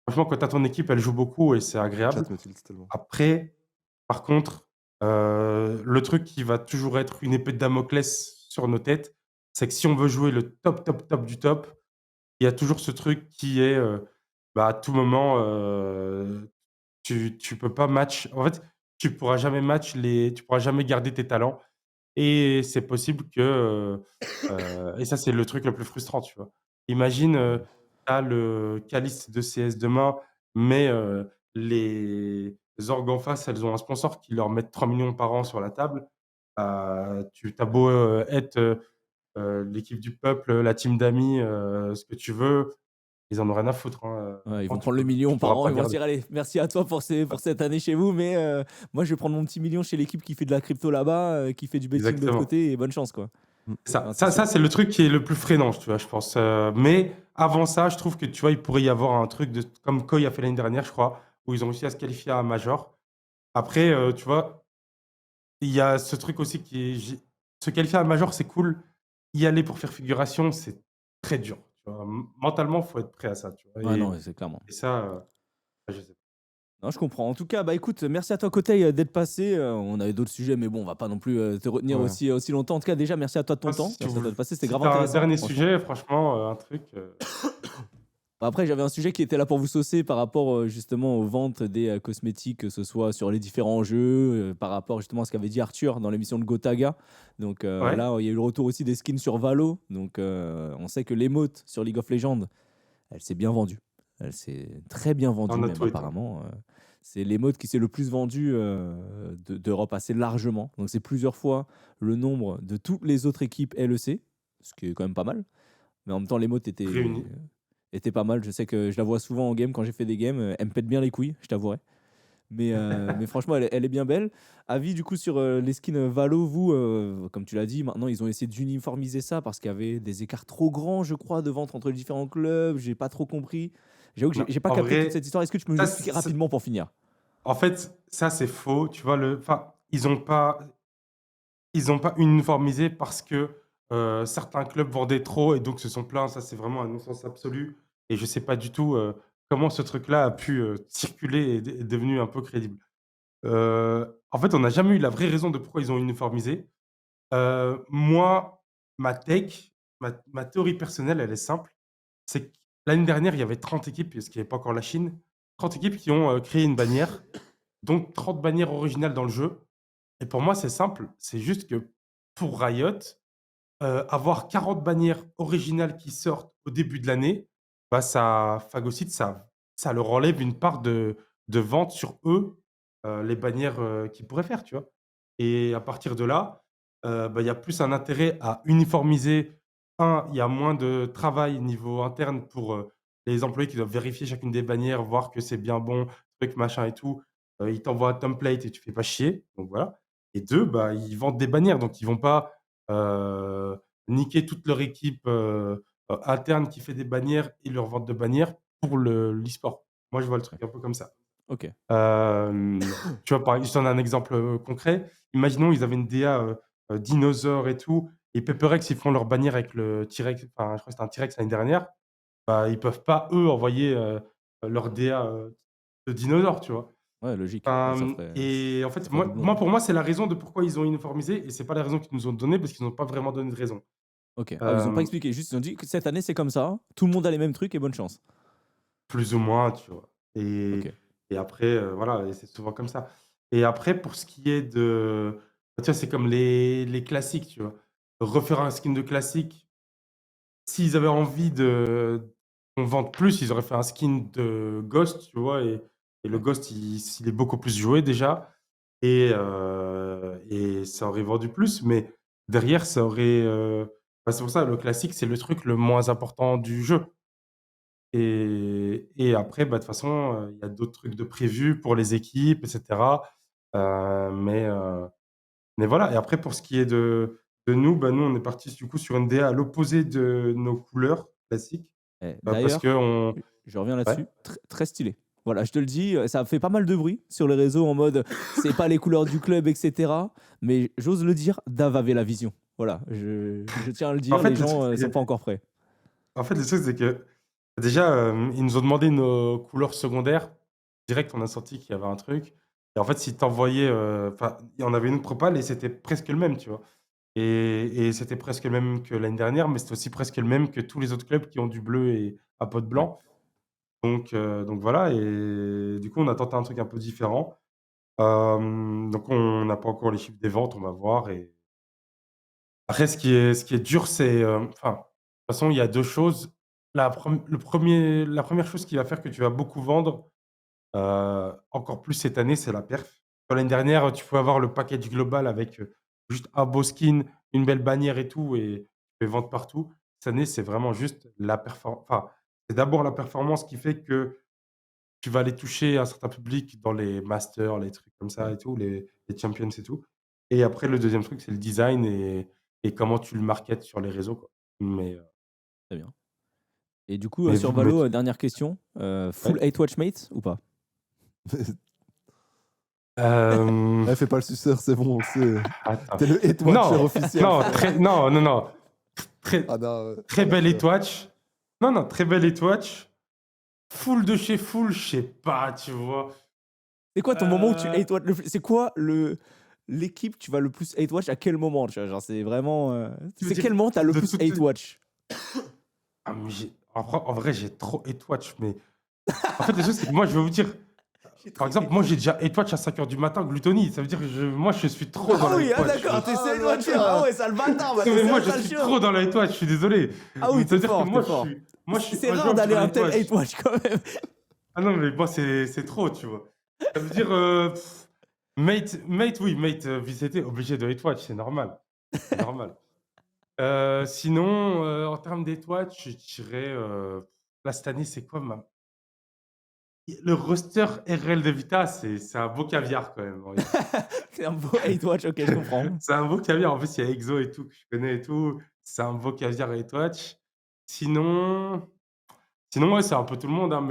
franchement, quand tu as ton équipe, elle joue beaucoup et c'est Le chat agréable. me tilte tellement. Après, par contre, le truc qui va toujours être une épée de Damoclès sur nos têtes, c'est que si on veut jouer le top, top, top du top, il y a toujours ce truc qui est, bah, à tout moment, tu peux pas match en fait, tu pourras jamais garder tes talents et c'est possible que, et ça, c'est le truc le plus frustrant, tu vois? Imagine, tu as le Caliste de CS demain, mais les orgs en face, elles ont un sponsor qui leur met 3 millions par an sur la table. Tu as beau, être, l'équipe du peuple, la team d'amis, ce que tu veux, ils en ont rien à foutre, hein, Ouais, ils franchement, vont prendre le tu million par pourras an, pas ils vont se garder. dire: «Allez, merci à toi pour cette année chez vous, mais moi, je vais prendre mon petit million chez l'équipe qui fait de la crypto là-bas, qui fait du betting de l'autre Exactement. côté et bonne chance, quoi». Mmh. Ça Non, c'est ça sûr. ça, c'est le truc qui est le plus freinant, tu vois, je pense, mais avant ça, je trouve que, tu vois, il pourrait y avoir un truc de comme Koi a fait l'année dernière, je crois, où ils ont réussi à se qualifier à un major. Après, tu vois, il y a ce truc aussi qui est se qualifier à un major, c'est cool. Y aller pour faire figuration, c'est très dur, tu vois? Mentalement, faut être prêt à ça, tu vois? Ouais, non, c'est clairement. Et ça, je sais pas. Non, je comprends. En tout cas, bah, écoute, merci à toi, Côté, d'être passé, on avait d'autres sujets, mais bon, on va pas non plus, te retenir Ouais. aussi longtemps. En tout cas, déjà, merci à toi de ton Ah, temps. si tu Merci à voul toi de passer, c'était si grave tu un intéressant, dernier franchement. sujet, franchement, un truc, Bah, après, j'avais un sujet qui était là pour vous saucer par rapport, justement aux ventes des, cosmétiques, que ce soit sur les différents jeux, par rapport justement à ce qu'avait dit Arthur dans l'émission de Gotaga. Donc, ouais, là, il y a eu le retour aussi des skins sur Valo. Donc, on sait que l'émote sur League of Legends, elle s'est bien vendue. Elle s'est très bien vendue on a même tout éteint. apparemment, c'est l'émote qui s'est le plus vendue, d'Europe assez largement. Donc c'est plusieurs fois le nombre de toutes les autres équipes LEC, ce qui est quand même pas mal. Mais en même temps, l'émote Réunis. était pas mal. Je sais que je la vois souvent en game quand j'ai fait des games, elle me pète bien les couilles, je t'avouerai. Mais franchement, elle est bien belle. Avis du coup sur, les skins, Valo, vous, comme tu l'as dit, maintenant ils ont essayé d'uniformiser ça parce qu'il y avait des écarts trop grands, je crois, de vente entre les différents clubs. J'ai pas trop compris. J'avoue que Non, j'ai pas en capté toute vrai, cette histoire. Est-ce que tu peux nous ça, expliquer c rapidement pour finir? en fait, ça, c'est faux, tu vois? Enfin, ils ont pas uniformisé parce que, certains clubs vendaient trop et donc se sont plaints. Ça, c'est vraiment un non-sens absolu et je sais pas du tout, comment ce truc-là a pu, circuler et est devenu un peu crédible. En fait, on n'a jamais eu la vraie raison de pourquoi ils ont uniformisé. Moi, ma take ma théorie personnelle, elle est simple. C'est que l'année dernière, il y avait 30 équipes, parce qu'il n'y avait pas encore la Chine, 30 équipes qui ont créé une bannière, donc 30 bannières originales dans le jeu. Et pour moi, c'est simple. C'est juste que pour Riot, avoir 40 bannières originales qui sortent au début de l'année, bah, ça phagocyte, ça leur enlève une part de vente sur eux, les bannières, qu'ils pourraient faire, tu vois? Et à partir de là, bah, il y a plus un intérêt à uniformiser. Il y a moins de travail niveau interne pour, les employés qui doivent vérifier chacune des bannières, voir que c'est bien bon, truc, machin et tout. Ils t'envoient un template et tu fais pas chier, donc voilà. Et 2, bah, ils vendent des bannières, donc ils vont pas, niquer toute leur équipe, interne qui fait des bannières et leur vente de bannières pour l'e-sport. Moi, je vois le Ouais. truc un peu comme ça. Ok. Tu vois, je donne un exemple, concret. Imaginons, ils avaient une DA, dinosaure et tout, et PeopleX, ils font leur bannière avec le T-Rex, enfin, je crois que c'était un T-Rex l'année dernière. Bah, ils peuvent pas, eux, envoyer, leur DA, de dinosaure, tu vois? Ouais, logique. Ouais, Et en ça fait, ferait un doublon. pour moi, c'est la raison de pourquoi ils ont uniformisé, et c'est pas la raison qu'ils nous ont donnée, parce qu'ils n'ont pas vraiment donné de raison. Ok. Ah, ils ont pas Hem, expliqué, juste ils ont dit que cette année c'est comme ça, tout le monde a les mêmes trucs et bonne chance. Plus ou moins, tu vois? Et Ok. et après, voilà, et c'est souvent comme ça. Et après, pour ce qui est de, tu vois, c'est comme les classiques, tu vois? Refaire un skin de classique, s'ils avaient envie de qu'on vende plus, ils auraient fait un skin de Ghost, tu vois? Et le Ouais. Ghost, il est beaucoup plus joué déjà, et ça aurait vendu plus, mais derrière, ça aurait, bah, c'est pour ça, le classique, c'est le truc le moins important du jeu. Et après, bah, de toute façon, il y a d'autres trucs de prévus pour les équipes, et cetera. Heu, mais heu, mais voilà. Et après, pour ce qui est de nous, bah, nous, on est partis du coup sur une DA à l'opposé de nos couleurs classiques, parce D'ailleurs, qu'on je reviens ouais? là-dessus, très stylé. Voilà, je te le dis, ça fait pas mal de bruit sur les réseaux en mode c'est pas les couleurs du club, etc. Mais j'ose le dire, Dave avait la vision. Voilà, je tiens à le En dire, les fait, le truc, gens c'est sont que pas encore prêts. déjà, ils nous ont demandé nos couleurs secondaires. Direct, on a senti qu'il y avait un truc. Et en fait, si tu envoyais, enfin, il y en avait une propale et c'était presque le même, tu vois? Et c'était presque le même que l'année dernière, mais c'était aussi presque le même que tous les autres clubs qui ont du bleu et un pot de Ouais. blanc. Donc voilà. Et du coup, on a tenté un truc un peu différent. Donc on n'a pas encore les chiffres des ventes, on va voir. Et après, ce qui est dur, c'est, enfin, de toute façon, il y a 2 choses. La première chose qui va faire que tu vas beaucoup vendre, encore plus cette année, c'est la perf. L'année dernière, tu pouvais avoir le package global avec, juste un beau skin, une belle bannière et tout, et tu pouvais vendre partout. Cette année, c'est vraiment juste enfin, c'est d'abord la performance qui fait que tu vas aller toucher un certain public dans les masters, les trucs comme ça Ouais, et tout, les champions et tout. Et après, le deuxième truc, c'est le design et comment tu le marketes sur les réseaux, quoi. Mais, très bien. Et du coup, mais sur vous mais Valo, dernière question, full ouais? 8 watchmates ou pas? Hem, Fais pas le suceur, c'est bon, on sait. attends. T'es le hate watcher Non, officiel, non, frère. non, non, non. Très, Ah non, très belle frère. Etwatch. Non, non, très belle Etwatch. Full de chez full, je sais pas, tu vois? C'est quoi ton moment où tu Heu, hate watch c'est quoi l'équipe que tu vas le plus hate watch à quel moment, tu vois? Genre, c'est vraiment. Tu veux C'est dire quel moment t'as le de plus toutes hate les watch? mais en vrai, j'ai trop Etwatch, mais en fait, les choses, c'est que moi, je vais vous dire, J'ai par trop exemple, hate moi, j'ai watch. déjà Etwatch à 5 heures du matin, Gluttony. Ça veut dire que moi, je suis trop dans Ah la oui, ah Etwatch, tu d'accord, vois? t'es Ah, sale le watcher. Ah bâtard. ouais, sale bâtard, bah Non, t'es mais moi, sale je sale suis chiant. trop dans la Etwatch, je suis désolé. Ah oui, Ça t'es veut dire que fort, t'es moi, je fort. suis moi, je suis C'est rare injouable d'aller sur à la un tel Etwatch. hate watch quand même. Ah non, mais moi, c'est trop, tu vois? Ça veut dire, Mate, oui, Mate, VCT, obligé de hate watch, c'est normal. C'est normal. Sinon, en termes d'hate watch, je dirais, là, cette année, c'est quoi ma le roster RL de Vita, c'est un beau caviar quand même, en vrai. C'est un beau hate watch, ok, je comprends. C'est un beau caviar. En plus, il y a EXO et tout, que je connais et tout. C'est un beau caviar hate watch. Sinon sinon, ouais, c'est un peu tout le monde, hein,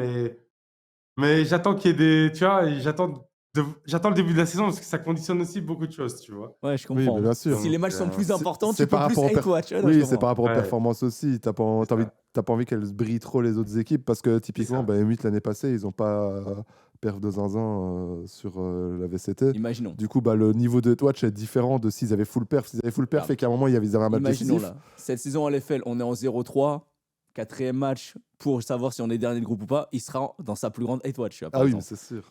mais j'attends qu'il y ait des, tu vois? Et j'attends le début de la saison parce que ça conditionne aussi beaucoup de choses, tu vois? Ouais, je Oui, mais comprends. bien sûr. Si les Donc, matchs sont plus importants, tu C'est peux par plus rapport hate watch. Ouais, non, je Oui, c'est comprends. par rapport aux ouais, performances aussi. c'est ça. T'as pas envie qu'elles se brillent trop les autres équipes parce que C'est typiquement, ça. bah, M8 l'année passée, ils ont pas perf de zinzin sur la VCT. Imaginons. Du coup, le niveau de Twatch est différent de s'ils avaient full perf. S'ils avaient full perf Ah, et qu'à un moment, ils avaient un match Imaginons décisif. là, cette saison à l'FL, on est en 0-3, quatrième match pour savoir si on est dernier de groupe ou pas, il sera dans sa plus grande 8 watch, par Ah oui, mais exemple. c'est sûr.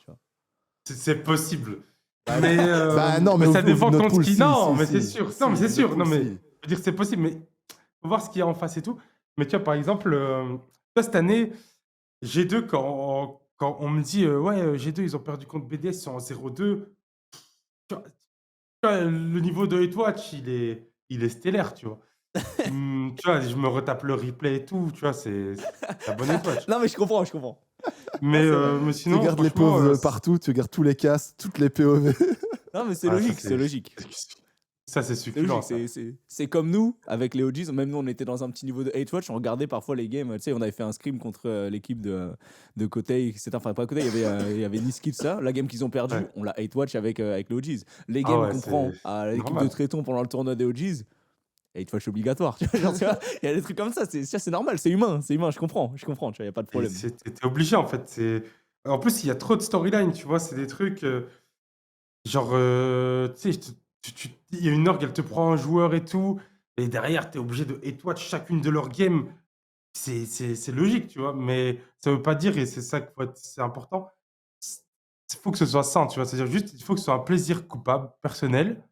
C'est possible. Bah, Mais, non, mais ça dépend notre contre pool, qui. si, Non, si, mais si. c'est sûr. Si, Non, mais c'est notre sûr. pool, Non, mais si. je veux dire, c'est possible. Mais faut voir ce qu'il y a en face et tout. Mais tu vois, par exemple, toi, cette année, G2, quand on me dit, ouais, G2, ils ont perdu contre BDS, ils sont en 0-2. Tu vois, le niveau de Hitwatch, il est stellaire, tu vois. Tu vois, je me retape le replay et tout, tu vois, c'est la bonne Hitwatch. Non, mais je comprends. Mais, c'est vrai. mais Tu sinon, gardes les franchement, pauvres partout, tu gardes tous les castes, toutes les POV. Non, mais c'est ah, ça, logique, c'est logique. Ça, c'est C'est succulent, logique, ça. c'est comme nous, avec les OGs, même nous on était dans un petit niveau de 8 watch, on regardait parfois les games, tu sais, on avait fait un scrim contre l'équipe de Kotei, enfin pas Kotei, il y avait Niski, ça, la game qu'ils ont perdu, Ouais. on l'a 8 watch avec les OGs. Les Ah games ouais, qu'on c'est prend à l'équipe normal. de Tréton pendant le tournoi des OGs, 8 watch obligatoire, tu vois, genre, tu vois, il y a des trucs comme ça, c'est normal, c'est humain, je comprends, tu vois, il n'y a pas de problème. T'es obligé, en fait. En plus, il y a trop de storylines, tu vois, c'est des trucs, genre, tu sais, il y a une orgue, elle te prend un joueur et tout, et derrière, t'es obligé de hate-watch chacune de leurs games. C'est logique, tu vois, mais ça veut pas dire, et c'est ça c'est important, il faut que ce soit sain, tu vois, c'est-à-dire juste, il faut que ce soit un plaisir coupable, personnel,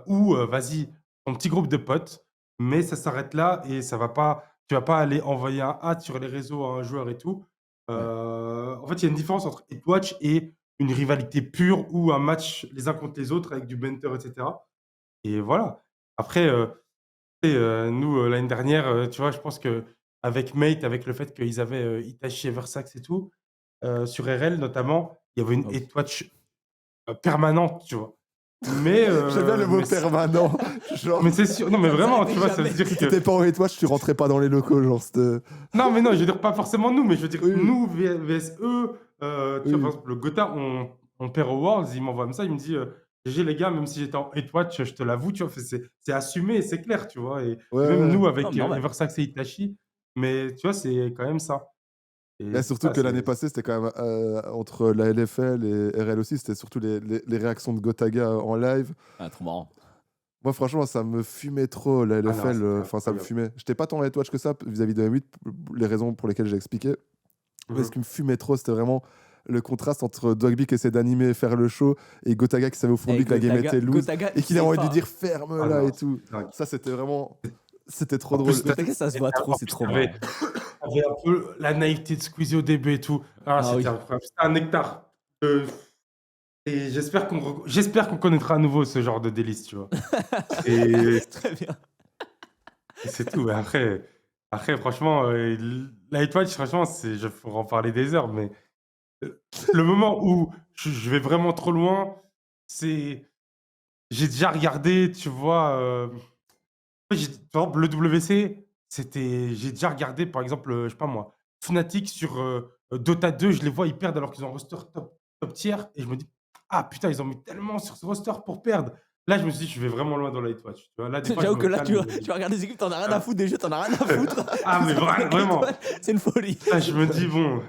ou vas-y, ton petit groupe de potes, mais ça s'arrête là et tu vas pas aller envoyer un hate sur les réseaux à un joueur et tout. Ouais. En fait, il y a une différence entre hate watch et une rivalité pure ou un match les uns contre les autres avec du banter, etc. Et voilà. Après, tu sais, nous, l'année dernière, tu vois, je pense qu'avec Mate, avec le fait qu'ils avaient Itachi et Versax et tout, sur RL notamment, il y avait une Ah oui. hate watch permanente, tu vois. Mais, J'aime bien le mot permanent. Genre, mais c'est sûr, non, mais Ça vraiment, s'arrêtait tu vois, ça veut jamais. dire si que. t'étais pas en Hitwatch, tu rentrais pas dans les locaux. Genre, Non, mais non, je veux dire pas forcément nous, mais je veux dire Oui. nous, VS eux. Tu vois, Oui. par exemple, le Gotha, on perd au Worlds, il m'envoie comme ça, il me dit GG les gars, même si j'étais en hate watch, je te l'avoue, tu vois, c'est assumé et c'est clair, tu vois. Et Ouais, même ouais. nous, Non, avec mais normal. Eversax et Itachi, mais tu vois, c'est quand même ça. Et Et c'est surtout ça, que l'année passée, c'était quand même entre la LFL et RL aussi, c'était surtout les réactions de Gotaga en live. Ah, trop marrant. Moi, franchement, ça me fumait trop, la Ah non, LFL. c'était Enfin, ça me incroyable. fumait. J'étais pas tant en Hitwatch que ça vis-à-vis de M8, les raisons pour lesquelles j'ai expliqué. Mais ce qui me fumait trop, c'était vraiment le contraste entre Dogby qui essaie d'animer, faire le show, et Gotaga qui savait au fond de lui que la game était loose, Gotaga, et qu'il a envie de lui dire Ah ferme-la non, et tout. c'était dingue. Ça, c'était vraiment. C'était trop En drôle. plus, Gotaga, ça se voit trop, en c'est plus, trop t'avais marrant. t'avais un peu la naïveté de Squeezie au début et tout. Ah, Ah oui. c'était incroyable. C'était un nectar. Et j'espère qu'on connaîtra à nouveau ce genre de délice, tu vois. Et Très bien. c'est tout. Mais après, franchement, la Hitwatch, franchement, je pourrais en parler des heures, mais le moment où je vais vraiment trop loin, c'est. J'ai déjà regardé, tu vois. Par exemple, le WC, j'ai déjà regardé, par exemple, je sais pas moi, Fnatic sur Dota 2, je les vois, ils perdent alors qu'ils ont un roster top tier, et je me dis, ah putain, ils ont mis tellement sur ce roster pour perdre. Là, je me suis dit, je vais vraiment loin dans la Hitwatch. Tu vois, là, des fois, je J'avoue me que là, calme. tu vas regarder des équipes, t'en as rien à foutre des jeux, t'en as rien à foutre. Ah, mais vraiment. C'est une folie. Là, je me dis, bon,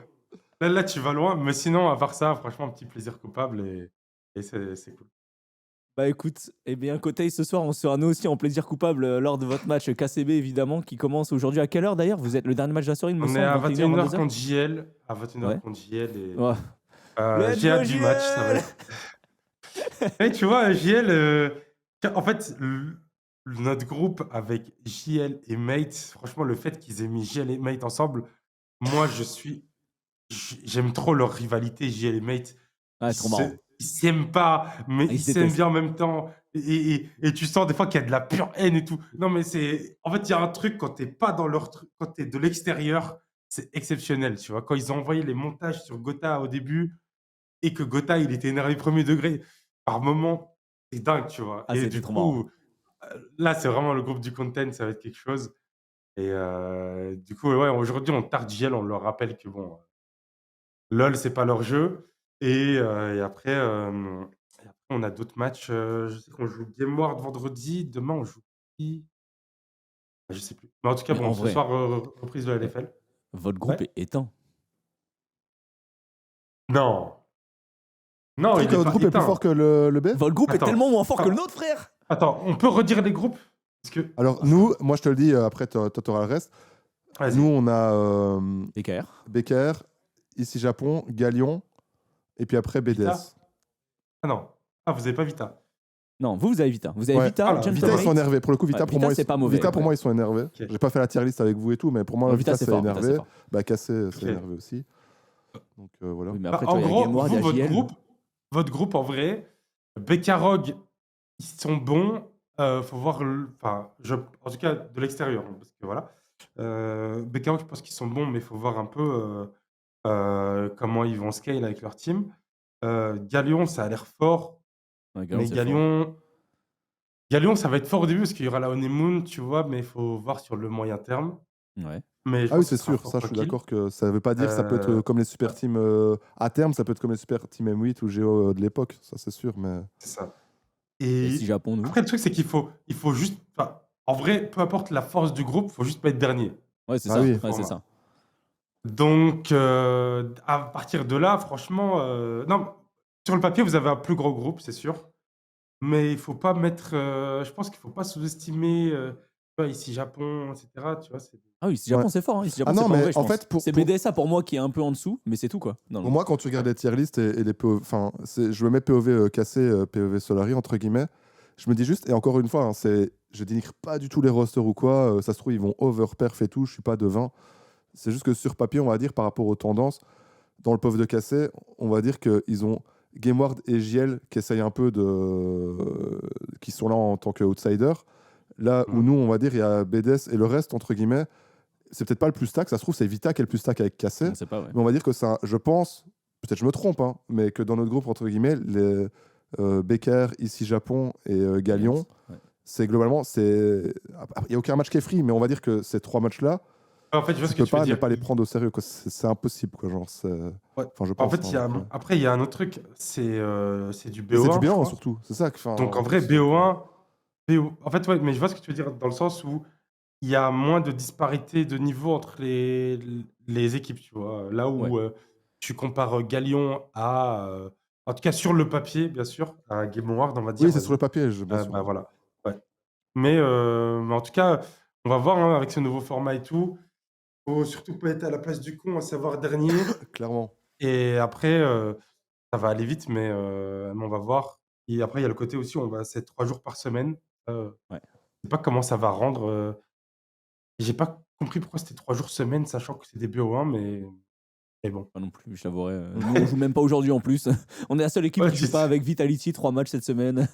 là, tu vas loin. Mais sinon, à part ça, franchement, un petit plaisir coupable et c'est cool. Bah écoute, eh bien, Kotei, ce soir, on sera nous aussi en plaisir coupable lors de votre match KCB, évidemment, qui commence aujourd'hui. À quelle heure d'ailleurs? Vous êtes le dernier match de la soirée, il me On est semble, à 21h, 21h 22h? contre JL. À 21h Ouais. contre JL. Et Ouais. Let's j'ai go, hâte du match. Ça va JL! être. Et tu vois, JL, en fait, notre groupe avec JL et Mate, franchement, le fait qu'ils aient mis JL et Mate ensemble, moi, j'aime trop leur rivalité, JL et Mate. Ah, c'est trop marrant. Ils s'aiment pas, mais Ah, ils ils se s'aiment détestent. bien en même temps. Et tu sens des fois qu'il y a de la pure haine et tout. Non, mais en fait, il y a un truc quand t'es pas dans leur truc, quand t'es de l'extérieur, c'est exceptionnel, tu vois. Quand ils ont envoyé les montages sur Gotha au début et que Gotha, il était énervé premier degré, par moment, c'est dingue, tu vois. Ah, Et c'était du trop marrant. coup, là, c'est vraiment le groupe du content, ça va être quelque chose. Et du coup, ouais, aujourd'hui, on tarde JL, on leur rappelle que bon, LOL, c'est pas leur jeu. Et après, on a d'autres matchs. Je sais qu'on joue Game World vendredi. Demain, on joue qui? Je sais plus. Mais en tout cas, Mais en bon, ce vrai, soir, reprise de la euh, LFL. votre groupe Ouais. est éteint. Non. Non, Tu il trouves que est votre pas groupe est plus éteint. fort que le B? Votre groupe est Attends. tellement moins fort que le Attends. nôtre, frère. Attends, on peut redire les groupes? Parce que... Alors, nous, moi, je te le dis, après, toi, tu auras le reste. Vas-y. Nous, on a BKR. Becker, ici Japon, Galion, et puis après BDS. Vita? Ah non. Ah, vous avez pas Vita. Non, vous avez Vita. Vous avez Ouais. Vita, Ah, là, Vita, ils sont énervés. Pour le coup, Vita, Ouais, pour Vita, moi, c'est pas mauvais, Vita, pour ouais. moi, ils sont énervés. Ok. J'ai pas fait la tier list avec vous et tout, mais pour moi, Non, Vita, c'est fort, Vita, c'est énervé. fort. Bah, Cassé, c'est Ok. énervé aussi. Donc, voilà. Oui, mais Bah, après, en toi, il y a gros, Game Ward, vous, il y a JL. votre groupe, en vrai, Bekarog, ils sont bons. Faut voir, enfin, en tout cas, de l'extérieur, hein, parce que voilà. Bekarog, je pense qu'ils sont bons, mais il faut voir un peu comment ils vont scale avec leur team. Galion, ça a l'air fort, Ouais, Galion, mais c'est fort. Galion, ça va être fort au début parce qu'il y aura la honeymoon, tu vois, mais il faut voir sur le moyen terme. Ouais. Mais je Ah oui, pense que c'est ce sera sûr. fort Ça, je suis tranquille. d'accord que ça veut pas dire que ça peut être comme les super teams à terme, ça peut être comme les super teams M8 ou Géo de l'époque. Ça, c'est sûr. Mais C'est ça. Et Et si Japon, nous. après, le truc, c'est qu'il faut juste. Enfin, en vrai, peu importe la force du groupe, il faut juste pas être dernier. Ouais, c'est Ah ça. oui. Ouais, c'est Format. ça. Donc, à partir de là, franchement, non, sur le papier, vous avez un plus gros groupe, c'est sûr. Mais il faut pas mettre. Je pense qu'il faut pas sous-estimer. Tu vois, ici Japon, etc. Tu vois, Ah oui, si Japon, Ouais. c'est fort. Hein. Ici Japon, Ah non, c'est pas mais mauvais, je en pense. fait, pour- C'est pour- BDSA pour moi qui est un peu en dessous, mais c'est tout, quoi. Non, pour moi, quand tu regardes les tier list et les POV, enfin, je me mets POV cassé, POV Solari, entre guillemets, je me dis juste, et encore une fois, hein, je dénigre pas du tout les rosters ou quoi, ça se trouve, ils vont overperf et tout, je suis pas devin. C'est juste que sur papier, on va dire, par rapport aux tendances, dans le POV de cassé, on va dire qu'ils ont Gameward et JL qui essayent un peu qui sont là en tant qu'outsiders. Là où Mhm. nous, on va dire, il y a BDS et le reste, entre guillemets, c'est peut-être pas le plus stack, ça se trouve, c'est Vita qui est le plus stack avec cassé. on sait pas, ouais. Mais on va dire que ça, je pense, peut-être je me trompe, hein, mais que dans notre groupe, entre guillemets, les Becker, ici Japon et Galion, Ouais. c'est globalement, il n'y a aucun match qui est free, mais on va dire que ces trois matchs-là, En fait, je vois tu ce que peux tu veux pas ne dire. pas les prendre au sérieux, quoi. C'est impossible, quoi. Genre, enfin, je pense. En fait, hein, donc, après, il y a un autre truc, c'est du mais c'est BO1. du je bien, crois. surtout. C'est ça que. Donc, en vrai, BO1, en fait, ouais, mais je vois ce que tu veux dire dans le sens où il y a moins de disparité de niveau entre les équipes, tu vois. Là où tu compares Galion à, en tout cas sur le papier, bien sûr, à Game Ward, on va dire. Oui, c'est sur le papier, bien sûr. Bah voilà. Ouais. Mais en tout cas, on va voir hein, avec ce nouveau format et tout. Faut surtout pas être à la place du con, à savoir dernier. Clairement. Et après, ça va aller vite, mais on va voir. Et après, il y a le côté aussi, c'est 3 jours par semaine. Ouais. Je sais pas comment ça va rendre. J'ai pas compris pourquoi c'était 3 jours semaine, sachant que c'est des BO1, mais bon. Pas non plus, je t'avouerai. Nous, on joue même pas aujourd'hui en plus. On est la seule équipe Ouais, qui joue pas avec Vitality 3 matchs cette semaine.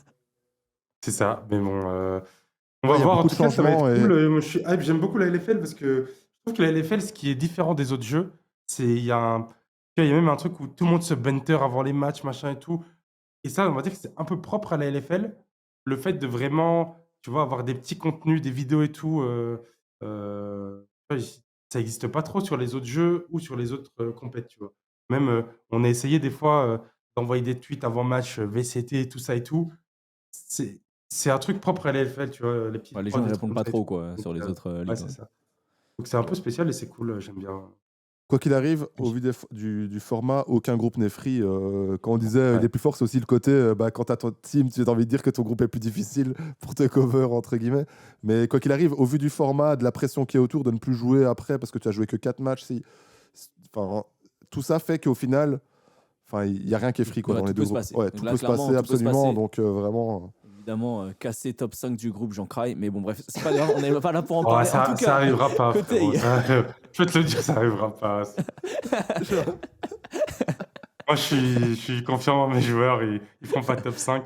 C'est ça, mais bon. On Ouais, va il y a voir, en beaucoup tout de cas, ça va être changements et- cool. Moi, je suis hype, j'aime beaucoup la LFL parce que je trouve que la LFL, ce qui est différent des autres jeux, c'est il y a tu vois, il y a même un truc où tout le monde se banter avant les matchs, machin et tout. Et ça, on va dire que c'est un peu propre à la LFL. Le fait de vraiment, tu vois, avoir des petits contenus, des vidéos et tout, tu vois, ça n'existe pas trop sur les autres jeux ou sur les autres compètes, tu vois. Même, on a essayé des fois d'envoyer des tweets avant match, VCT, tout ça et tout. C'est un truc propre à la LFL, tu vois, les petits Ouais, les trolls, gens ne des trucs répondent comme pas ça et trop tout. quoi, Donc, sur les autres ouais, ligues. c'est ça. Donc c'est un peu spécial et c'est cool, j'aime bien. Quoi qu'il arrive, au vu du format, aucun groupe n'est free. Quand on disait les plus forts, c'est aussi le côté, quand tu as ton team, tu as envie de dire que ton groupe est plus difficile pour te cover, entre guillemets. Mais quoi qu'il arrive, au vu du format, de la pression qui est autour, de ne plus jouer après parce que tu as joué que 4 matchs, enfin, tout ça fait qu'au final, il n'y a rien qui est free quoi, Ouais, dans tout les deux peut se groupes. passer. Ouais, Donc tout là, peut se clairement, passer, tout peut se absolument. passer. Donc vraiment. Évidemment, cassé top 5 du groupe, j'en craille. Mais bon, bref, c'est pas grave, on n'est pas là pour en Oh, parler. ça, En tout ça cas, arrivera pas, côté- frérot, je vais te le dire, ça arrivera pas. Moi, je suis confiant en mes joueurs, ils feront pas top 5.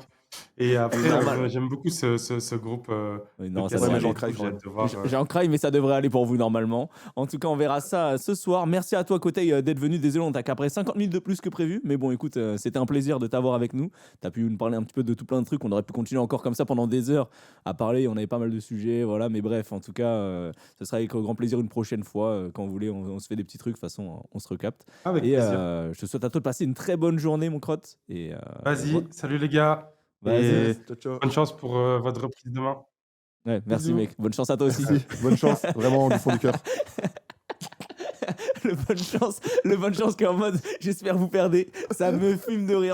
Et après, normal. j'aime beaucoup ce groupe Oui, de non, ça Cassel devrait et aller. tout, j'en j'ai hâte de voir. J'en craille, mais ça devrait aller pour vous normalement. En tout cas, on verra ça ce soir. Merci à toi, Côté, d'être venu. Désolé, on t'a qu'après 50 minutes de plus que prévu. Mais bon, écoute, c'était un plaisir de t'avoir avec nous. Tu as pu nous parler un petit peu de tout plein de trucs. On aurait pu continuer encore comme ça pendant des heures à parler. On avait pas mal de sujets. Voilà. Mais bref, en tout cas, ce sera avec grand plaisir une prochaine fois. Quand vous voulez, on se fait des petits trucs. De toute façon, on se recapte. Avec Et plaisir. je te souhaite à toi de passer une très bonne journée, mon crotte. Et, Vas-y, ouais. salut les gars. Vas-y. Et Ciao, ciao. bonne chance pour votre reprise demain. Ouais, merci, Bisous. mec. Bonne chance à toi aussi. Merci. Bonne chance, vraiment du fond du cœur. Le bonne chance qu'en mode j'espère vous perdez. Ça me fume de rire.